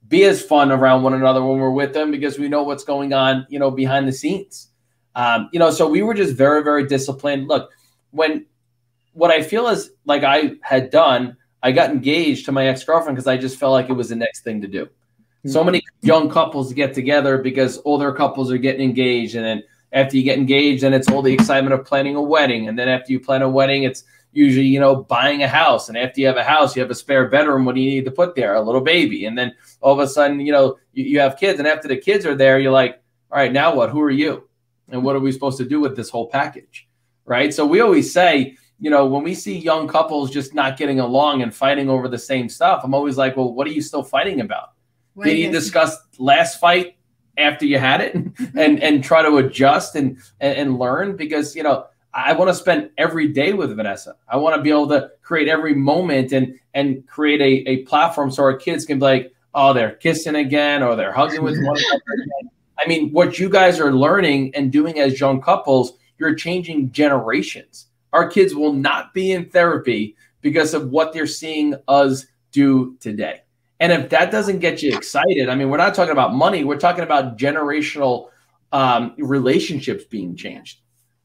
be as fun around one another when we're with them because we know what's going on, behind the scenes. So we were just very, very disciplined. Look, what I feel is like I had done, I got engaged to my ex-girlfriend because I just felt like it was the next thing to do. Mm-hmm. So many young couples get together because older couples are getting engaged. And then after you get engaged, then it's all the excitement of planning a wedding. And then after you plan a wedding, it's usually, buying a house. And after you have a house, you have a spare bedroom. What do you need to put there? A little baby. And then all of a sudden, you have kids. And after the kids are there, you're like, all right, now what? Who are you? And what are we supposed to do with this whole package? Right. So we always say, when we see young couples just not getting along and fighting over the same stuff, I'm always like, well, what are you still fighting about? Did you discuss last fight after you had it and try to adjust and learn? Because, I want to spend every day with Vanessa. I want to be able to create every moment and create a platform so our kids can be like, oh, they're kissing again, or they're hugging with one another again. I mean, what you guys are learning and doing as young couples, you're changing generations. Our kids will not be in therapy because of what they're seeing us do today. And if that doesn't get you excited, I mean, we're not talking about money. We're talking about generational relationships being changed.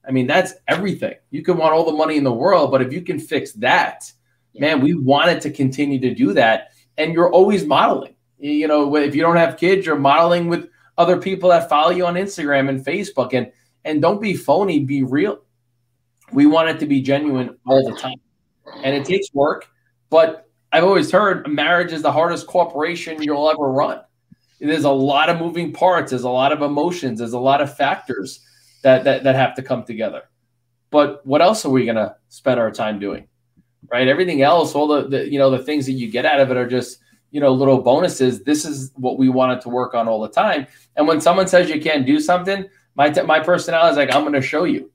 I mean, that's everything. You can want all the money in the world, but if you can fix that, man, we wanted to continue to do that. And you're always modeling. If you don't have kids, you're modeling with other people that follow you on Instagram and Facebook. And don't be phony, be real. We want it to be genuine all the time. And it takes work, but I've always heard marriage is the hardest corporation you'll ever run. There's a lot of moving parts. There's a lot of emotions. There's a lot of factors that have to come together. But what else are we going to spend our time doing? Right? Everything else, all the things that you get out of it are just, little bonuses. This is what we wanted to work on all the time. And when someone says you can't do something, my personality is like, I'm going to show you.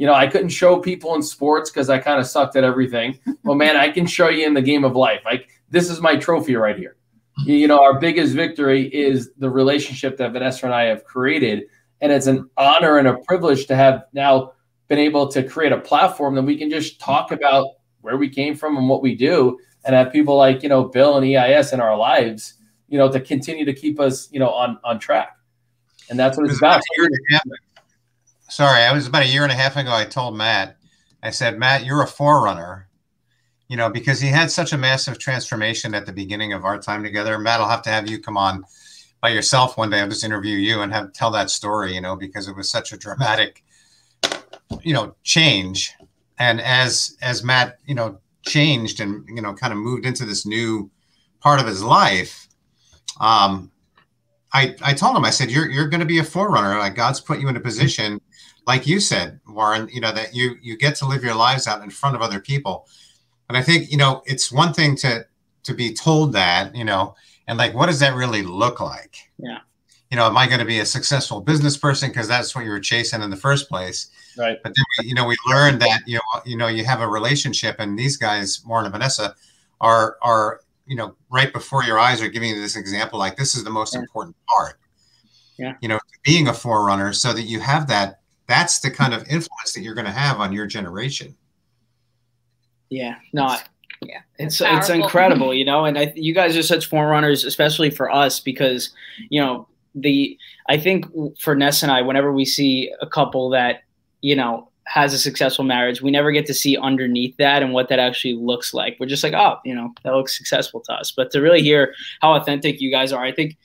I couldn't show people in sports because I kind of sucked at everything. Well, man, I can show you in the game of life. Like, this is my trophy right here. Our biggest victory is the relationship that Vanessa and I have created. And it's an honor and a privilege to have now been able to create a platform that we can just talk about where we came from and what we do, and have people like, Bill and EIS in our lives, to continue to keep us, on track. And that's what it's about. Sorry, I was about a year and a half ago. I told Matt, I said, Matt, you're a forerunner, because he had such a massive transformation at the beginning of our time together. Matt, I'll have to have you come on by yourself one day. I'll just interview you and tell that story, because it was such a dramatic, change. And as Matt, changed and, kind of moved into this new part of his life, I told him, I said, you're going to be a forerunner. Like, God's put you in a position, like you said, Warren, that you get to live your lives out in front of other people. And I think, it's one thing to be told that, and like, what does that really look like? Yeah. Am I going to be a successful business person? Because that's what you were chasing in the first place. Right. But then, we learned that, you have a relationship, and these guys, Warren and Vanessa, are, right before your eyes are giving you this example, like, this is the most important part, being a forerunner, so that you have that's the kind of influence that you're going to have on your generation. Yeah, it's incredible, and you guys are such forerunners, especially for us, because, I think for Ness and I, whenever we see a couple that, has a successful marriage, we never get to see underneath that and what that actually looks like. We're just like, oh, that looks successful to us. But to really hear how authentic you guys are, I think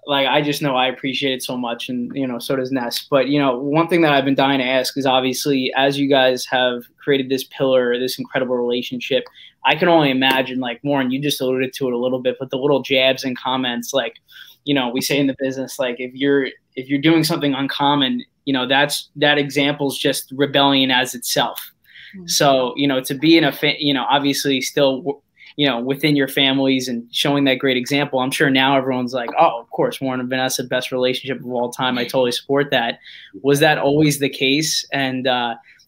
like, I just know I appreciate it so much, and, you know, so does Ness. But, you know, one thing that I've been dying to ask is, obviously, as you guys have created this pillar, this incredible relationship, I can only imagine, like, Warren, you just alluded to it a little bit, but the little jabs and comments, like, you know, we say in the business, like, if you're doing something uncommon, you know, that example's just rebellion as itself. Mm-hmm. So, you know, to be in a, you know, obviously still, you know, within your families and showing that great example, I'm sure now everyone's like, oh, of course, Warren and Vanessa, best relationship of all time. I totally support that. Was that always the case? And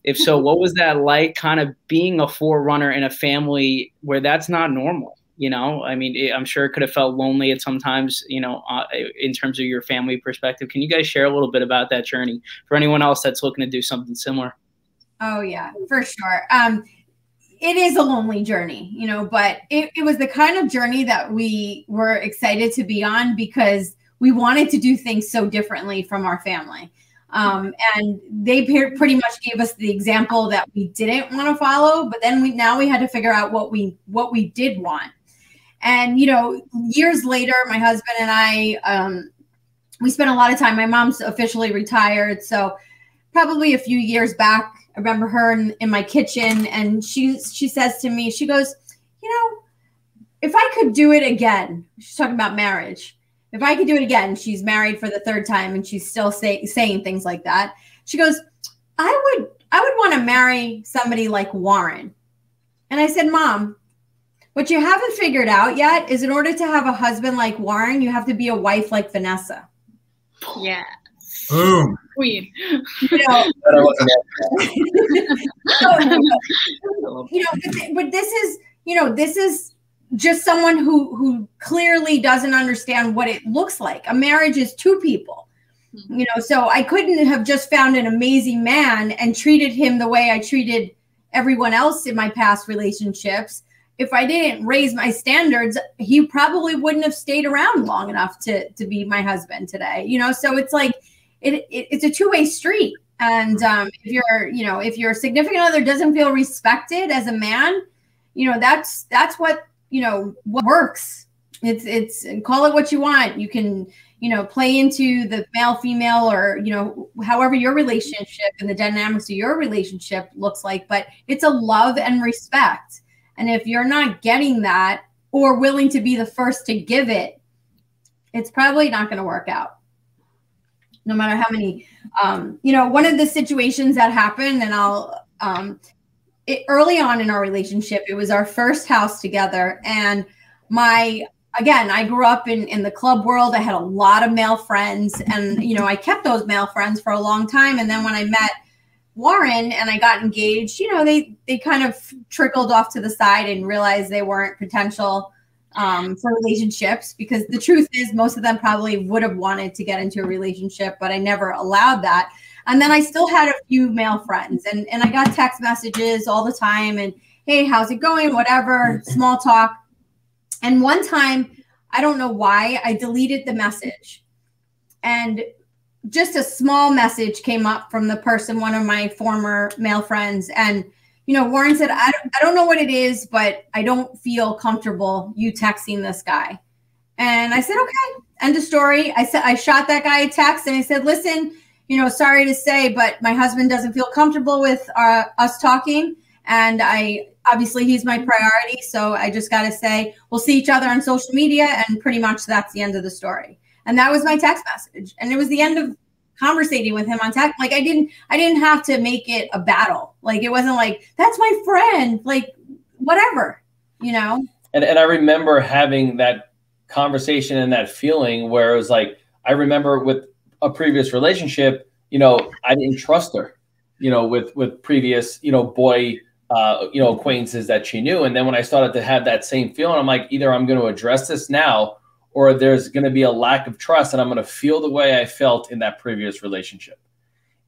if so, what was that like, kind of being a forerunner in a family where that's not normal? You know, I mean, I'm sure it could have felt lonely at sometimes, you know, in terms of your family perspective. Can you guys share a little bit about that journey for anyone else that's looking to do something similar? Oh, yeah, for sure. It is a lonely journey, you know, but it was the kind of journey that we were excited to be on because we wanted to do things so differently from our family. And they pretty much gave us the example that we didn't want to follow, but then now we had to figure out what we did want. And, you know, years later, my husband and I, we spent a lot of time. My mom's officially retired, so probably a few years back, I remember her in my kitchen, and she says to me, she goes, you know, if I could do it again, she's talking about marriage. If I could do it again, she's married for the third time, and she's still saying things like that. She goes, I would want to marry somebody like Warren. And I said, Mom, what you haven't figured out yet is in order to have a husband like Warren, you have to be a wife like Vanessa. Yeah. Boom. Queen. You know, but this is, you know, this is just someone who clearly doesn't understand what it looks like. A marriage is two people, you know, so I couldn't have just found an amazing man and treated him the way I treated everyone else in my past relationships. If I didn't raise my standards, he probably wouldn't have stayed around long enough to be my husband today, you know? So it's like, it's a two-way street. And if your significant other doesn't feel respected as a man, you know, that's what, you know, what works. It's call it what you want. You can, you know, play into the male, female, or, you know, however your relationship and the dynamics of your relationship looks like, but it's a love and respect. And if you're not getting that or willing to be the first to give it, it's probably not going to work out. No matter how many, you know, one of the situations that happened, and early on in our relationship, it was our first house together. And again, I grew up in the club world. I had a lot of male friends, and, you know, I kept those male friends for a long time. And then when I met Warren and I got engaged, you know, they kind of trickled off to the side and realized they weren't potential for relationships, because the truth is most of them probably would have wanted to get into a relationship, but I never allowed that. And then I still had a few male friends, and I got text messages all the time, and hey, how's it going? Whatever, small talk. And one time, I don't know why, I deleted the message, and just a small message came up from the person, one of my former male friends. And, you know, Warren said, I don't know what it is, but I don't feel comfortable you texting this guy. And I said, okay, end of story. I shot that guy a text, and I said, listen, you know, sorry to say, but my husband doesn't feel comfortable with us talking. And obviously he's my priority. So I just got to say, we'll see each other on social media. And pretty much that's the end of the story. And that was my text message. And it was the end of conversating with him on text. Like I didn't have to make it a battle. Like it wasn't like, that's my friend, like whatever, you know? And I remember having that conversation and that feeling where it was like, I remember with a previous relationship, you know, I didn't trust her, you know, with previous, you know, boy, you know, acquaintances that she knew. And then when I started to have that same feeling, I'm like, either I'm going to address this now, or there's going to be a lack of trust, and I'm going to feel the way I felt in that previous relationship.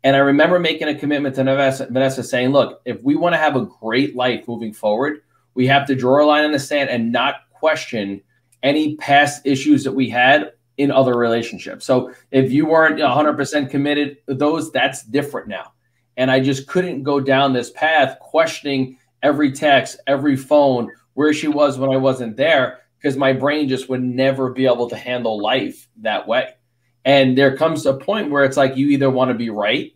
And I remember making a commitment to Vanessa saying, look, if we want to have a great life moving forward, we have to draw a line in the sand and not question any past issues that we had in other relationships. So if you weren't 100% committed to those, that's different now. And I just couldn't go down this path questioning every text, every phone, where she was when I wasn't there. because my brain just would never be able to handle life that way. And there comes a point where it's like you either want to be right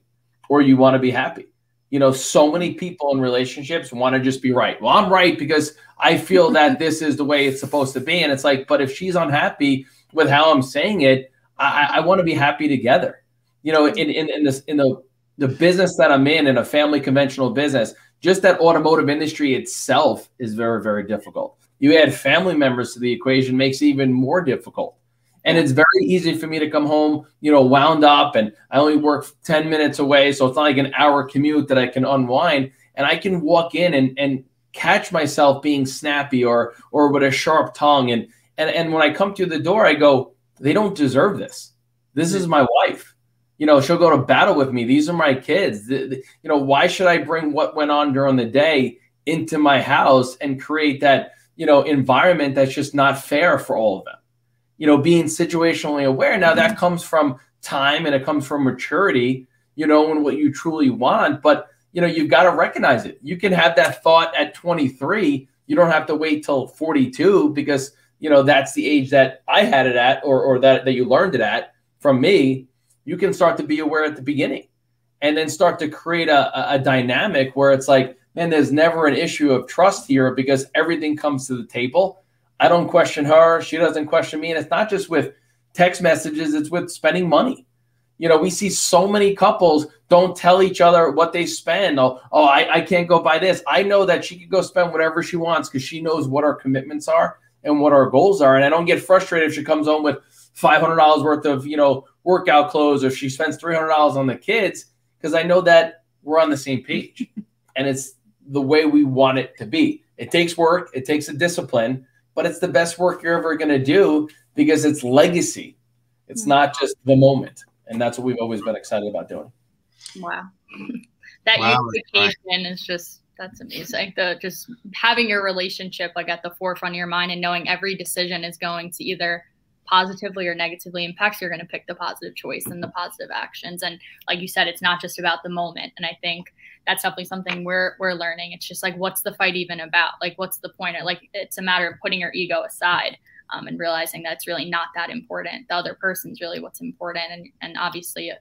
or you want to be happy. You know, so many people in relationships want to just be right. Well, I'm right because I feel that this is the way it's supposed to be. And it's like, but if she's unhappy with how I'm saying it, I want to be happy together. You know, in the business that I'm in a family conventional business, just that automotive industry itself is very, very difficult. You add family members to the equation, makes it even more difficult. And it's very easy for me to come home, you know, wound up, and I only work 10 minutes away. So it's not like an hour commute that I can unwind, and I can walk in and catch myself being snappy or with a sharp tongue. And when I come through the door, I go, they don't deserve this. This is my wife. You know, she'll go to battle with me. These are my kids. You know, why should I bring what went on during the day into my house and create that, you know, environment that's just not fair for all of them? You know, being situationally aware. Now that comes from time and it comes from maturity, you know, and what you truly want. But, you know, you've got to recognize it. You can have that thought at 23. You don't have to wait till 42 because, you know, that's the age that I had it at or that you learned it at from me. You can start to be aware at the beginning and then start to create a dynamic where it's like, man, there's never an issue of trust here because everything comes to the table. I don't question her. She doesn't question me. And it's not just with text messages. It's with spending money. You know, we see so many couples don't tell each other what they spend. I can't go buy this. I know that she can go spend whatever she wants because she knows what our commitments are and what our goals are. And I don't get frustrated if she comes home with $500 worth of, you know, workout clothes, or if she spends $300 on the kids, because I know that we're on the same page. And it's the way we want it to be. It takes work. It takes a discipline. But it's the best work you're ever going to do because it's legacy. It's not just the moment. And that's what we've always been excited about doing. Wow. That unification is just, that's amazing. Just having your relationship like at the forefront of your mind and knowing every decision is going to either positively or negatively impacts, you're going to pick the positive choice and the positive actions. And like you said, it's not just about the moment. And I think that's definitely something we're learning. It's just like, what's the fight even about? Like, what's the point? Like, it's a matter of putting your ego aside and realizing that it's really not that important. The other person's really what's important. And obviously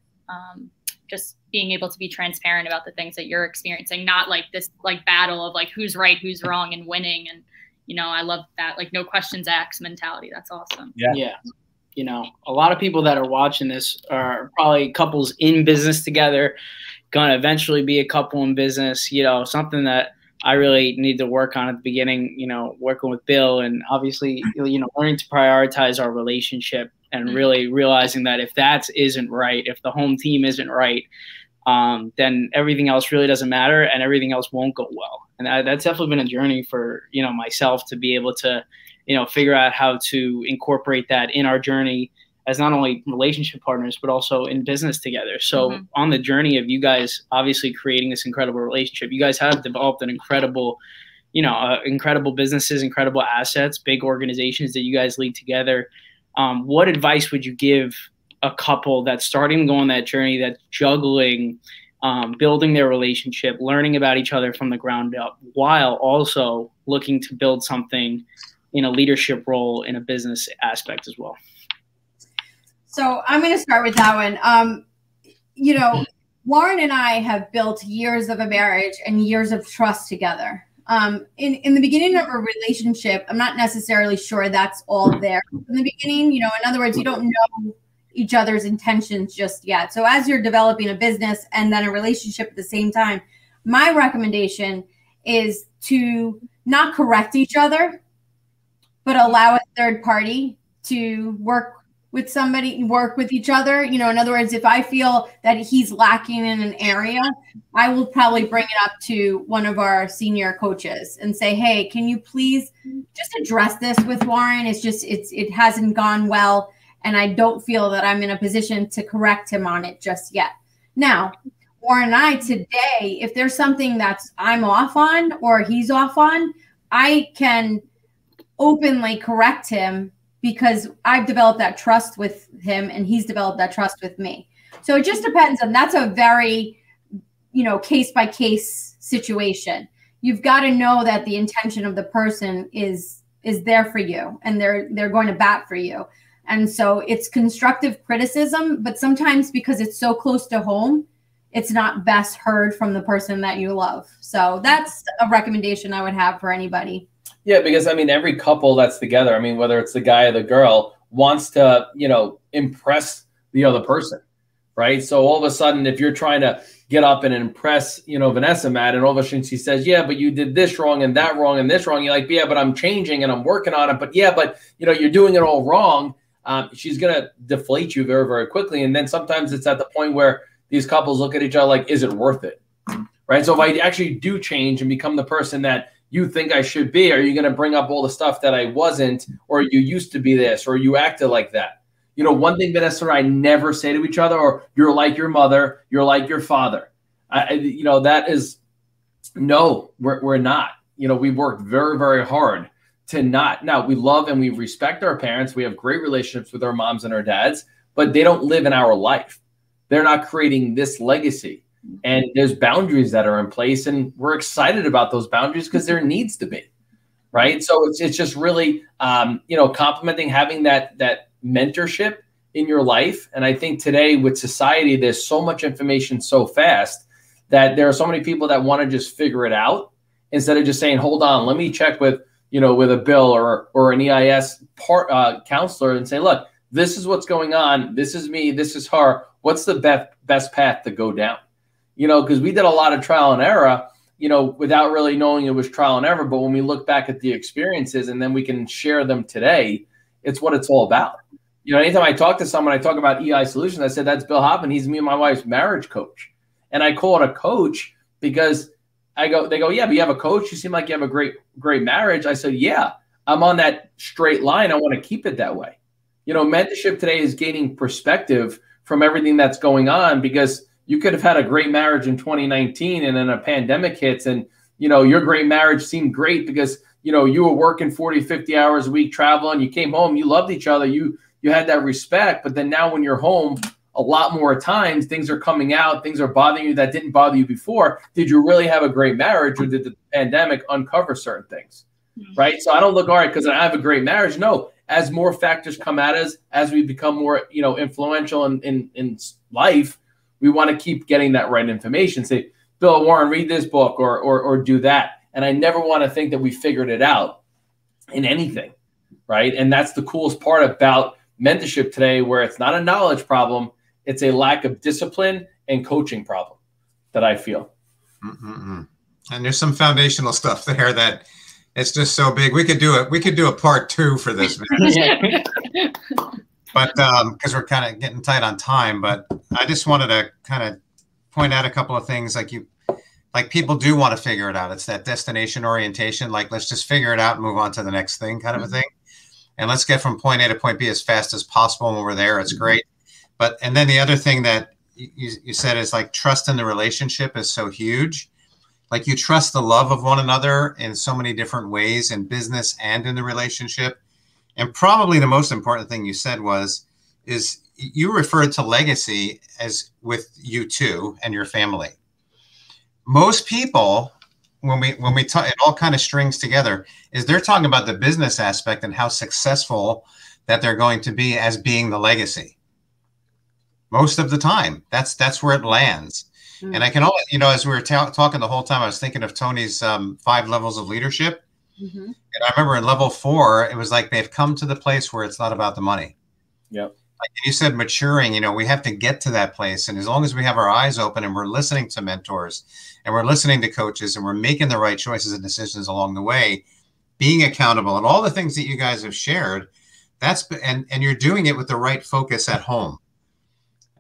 just being able to be transparent about the things that you're experiencing, not like this like battle of like who's right, who's wrong, and winning. And, you know, I love that, like, no questions asked mentality. That's awesome. Yeah. You know, a lot of people that are watching this are probably couples in business together, going to eventually be a couple in business, you know, something that I really need to work on at the beginning, you know, working with Bill, and obviously, you know, learning to prioritize our relationship and really realizing that if that isn't right, if the home team isn't right, then everything else really doesn't matter and everything else won't go well. And that's definitely been a journey for, you know, myself to be able to, you know, figure out how to incorporate that in our journey as not only relationship partners, but also in business together. So on the journey of you guys obviously creating this incredible relationship, you guys have developed an incredible, you know, incredible businesses, incredible assets, big organizations that you guys lead together. What advice would you give a couple that's starting to go on that journey, that's juggling, building their relationship, learning about each other from the ground up, while also looking to build something in a leadership role in a business aspect as well? So I'm going to start with that one. You know, Warren and I have built years of a marriage and years of trust together. In the beginning of a relationship, I'm not necessarily sure that's all there in the beginning. You know, in other words, you don't know each other's intentions just yet. So as you're developing a business and then a relationship at the same time, my recommendation is to not correct each other, but allow a third party to work with somebody, work with each other. You know, in other words, if I feel that he's lacking in an area, I will probably bring it up to one of our senior coaches and say, hey, can you please just address this with Warren? It hasn't gone well. And I don't feel that I'm in a position to correct him on it just yet. Now, Warren and I today, if there's something that's I'm off on or he's off on, I can openly correct him because I've developed that trust with him and he's developed that trust with me. So it just depends. And that's a very, you know, case by case situation. You've got to know that the intention of the person is is there for you, and they're going to bat for you. And so it's constructive criticism, but sometimes because it's so close to home, it's not best heard from the person that you love. So that's a recommendation I would have for anybody. Yeah, because I mean, every couple that's together, I mean, whether it's the guy or the girl, wants to, you know, impress the other person, right? So all of a sudden, if you're trying to get up and impress, you know, Vanessa, Matt, and all of a sudden she says, yeah, but you did this wrong and that wrong and this wrong. You're like, yeah, but I'm changing and I'm working on it. But yeah, but, you know, you're doing it all wrong. She's going to deflate you very, very quickly. And then sometimes it's at the point where these couples look at each other like, is it worth it? Right? So if I actually do change and become the person that you think I should be, are you going to bring up all the stuff that I wasn't, or you used to be this, or you acted like that? You know, one thing Vanessa and I never say to each other, or you're like your mother, you're like your father. You know, that is, no, we're not. You know, we worked very, very hard to not. Now, we love and we respect our parents. We have great relationships with our moms and our dads, but they don't live in our life. They're not creating this legacy. And there's boundaries that are in place, and we're excited about those boundaries because there needs to be, right? So it's just really, you know, complimenting having that mentorship in your life. And I think today with society, there's so much information so fast that there are so many people that want to just figure it out instead of just saying, hold on, let me check with, you know, with a Bill or an EIS counselor and say, look, this is what's going on. This is me. This is her. What's the best path to go down? You know, because we did a lot of trial and error, you know, without really knowing it was trial and error. But when we look back at the experiences and then we can share them today, it's what it's all about. You know, anytime I talk to someone, I talk about EI Solutions. I said, that's Bill Hoffman. He's me and my wife's marriage coach. And I call it a coach because they go, yeah, but you have a coach. You seem like you have a great marriage. I said, yeah, I'm on that straight line. I want to keep it that way. You know, mentorship today is gaining perspective from everything that's going on, because you could have had a great marriage in 2019 and then a pandemic hits, and, you know, your great marriage seemed great because, you know, you were working 40, 50 hours a week traveling. You came home, you loved each other. You had that respect. But then now when you're home, a lot more times things are coming out, things are bothering you that didn't bother you before. Did you really have a great marriage, or did the pandemic uncover certain things? Right? So I don't look, all right, because I have a great marriage. No, as more factors come at us, as we become more, you know, influential in life, we want to keep getting that right information. Say, Bill, Warren, read this book or do that. And I never want to think that we figured it out in anything, right? And that's the coolest part about mentorship today, where it's not a knowledge problem. It's a lack of discipline and coaching problem that I feel. And there's some foundational stuff there that it's just so big. We could do it. We could do a part 2 for this, man. But because we're kind of getting tight on time, but I just wanted to kind of point out a couple of things. Like people do want to figure it out. It's that destination orientation. Like, let's just figure it out and move on to the next thing, kind of a thing. And let's get from point A to point B as fast as possible. When we're there, it's great. And then the other thing that you said is, like, trust in the relationship is so huge. Like, you trust the love of one another in so many different ways, in business and in the relationship. And probably the most important thing you said is you referred to legacy as with you two and your family. Most people, when we talk, it all kind of strings together, is they're talking about the business aspect and how successful that they're going to be as being the legacy. Most of the time, that's where it lands. And I can always, you know, as we were talking the whole time, I was thinking of Tony's 5 levels of leadership. And I remember in level 4, it was like they've come to the place where it's not about the money. Yep. Like you said, maturing, you know, we have to get to that place. And as long as we have our eyes open and we're listening to mentors and we're listening to coaches and we're making the right choices and decisions along the way, being accountable and all the things that you guys have shared, and you're doing it with the right focus at home.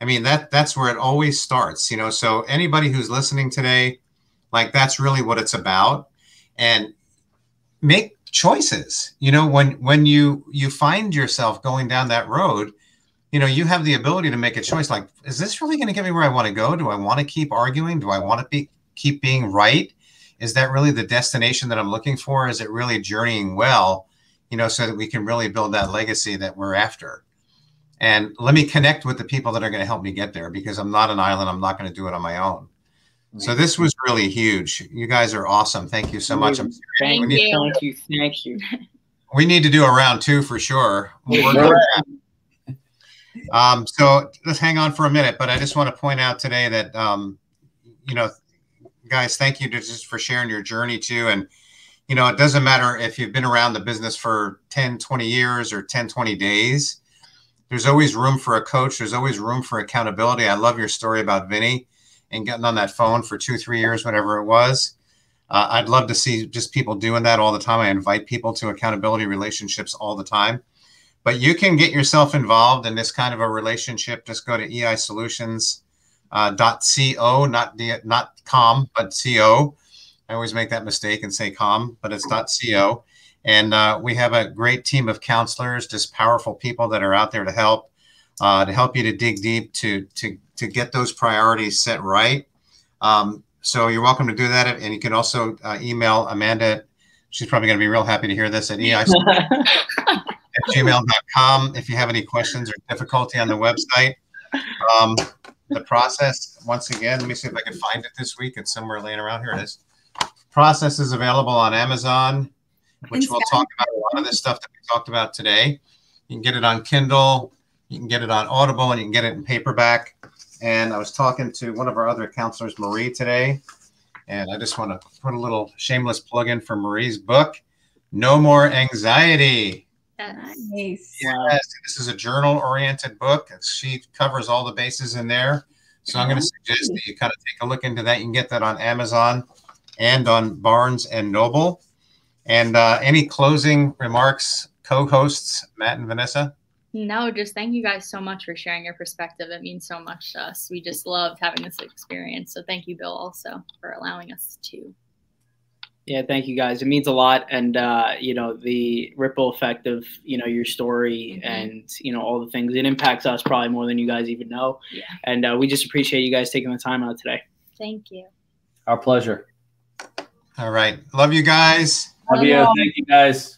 I mean, that's where it always starts, you know. So anybody who's listening today, like, that's really what it's about. And make choices. You know, when you find yourself going down that road, you know, you have the ability to make a choice. Like, is this really going to get me where I want to go? Do I want to keep arguing? Do I want to keep being right? Is that really the destination that I'm looking for? Is it really journeying well, you know, so that we can really build that legacy that we're after? And let me connect with the people that are going to help me get there, because I'm not an island. I'm not going to do it on my own. So this was really huge. You guys are awesome. Thank you so much. Thank you. We need to do a round 2 for sure. So let's hang on for a minute, but I just want to point out today that, you know, guys, thank you just for sharing your journey too. And, you know, it doesn't matter if you've been around the business for 10, 20 years or 10, 20 days. There's always room for a coach. There's always room for accountability. I love your story about Vinny and getting on that phone for 2, 3 years, whatever it was. I'd love to see just people doing that all the time. I invite people to accountability relationships all the time. But you can get yourself involved in this kind of a relationship. Just go to eisolutions.co, not com, but co. I always make that mistake and say com, but it's .co. And we have a great team of counselors, just powerful people that are out there to help you to dig deep, to get those priorities set right. So you're welcome to do that. And you can also email Amanda. She's probably going to be real happy to hear this at eisolutions@gmail.com if you have any questions or difficulty on the website. The process, once again, let me see if I can find it this week. It's somewhere laying around. Here it is. Process is available on Amazon, which we'll talk about a lot of this stuff that we talked about today. You can get it on Kindle, you can get it on Audible, and you can get it in paperback. And I was talking to one of our other counselors, Marie, today, and I just want to put a little shameless plug in for Marie's book, No More Anxiety. Nice. Yes, this is a journal-oriented book. She covers all the bases in there. So I'm going to suggest that you kind of take a look into that. You can get that on Amazon and on Barnes and Noble. And any closing remarks, co-hosts, Matt and Vanessa? No, just thank you guys so much for sharing your perspective. It means so much to us. We just loved having this experience. So thank you, Bill, also for allowing us to. Yeah, thank you guys. It means a lot. And, you know, the ripple effect of, you know, your story and, you know, all the things, it impacts us probably more than you guys even know. Yeah. And we just appreciate you guys taking the time out today. Thank you. Our pleasure. All right. Love you guys. Love you. Thank you, guys.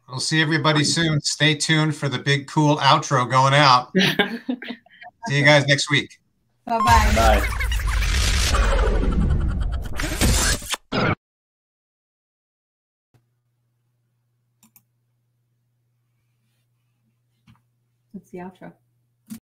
We'll see everybody soon. Stay tuned for the big, cool outro going out. See you guys next week. Bye-bye. Bye. That's the outro.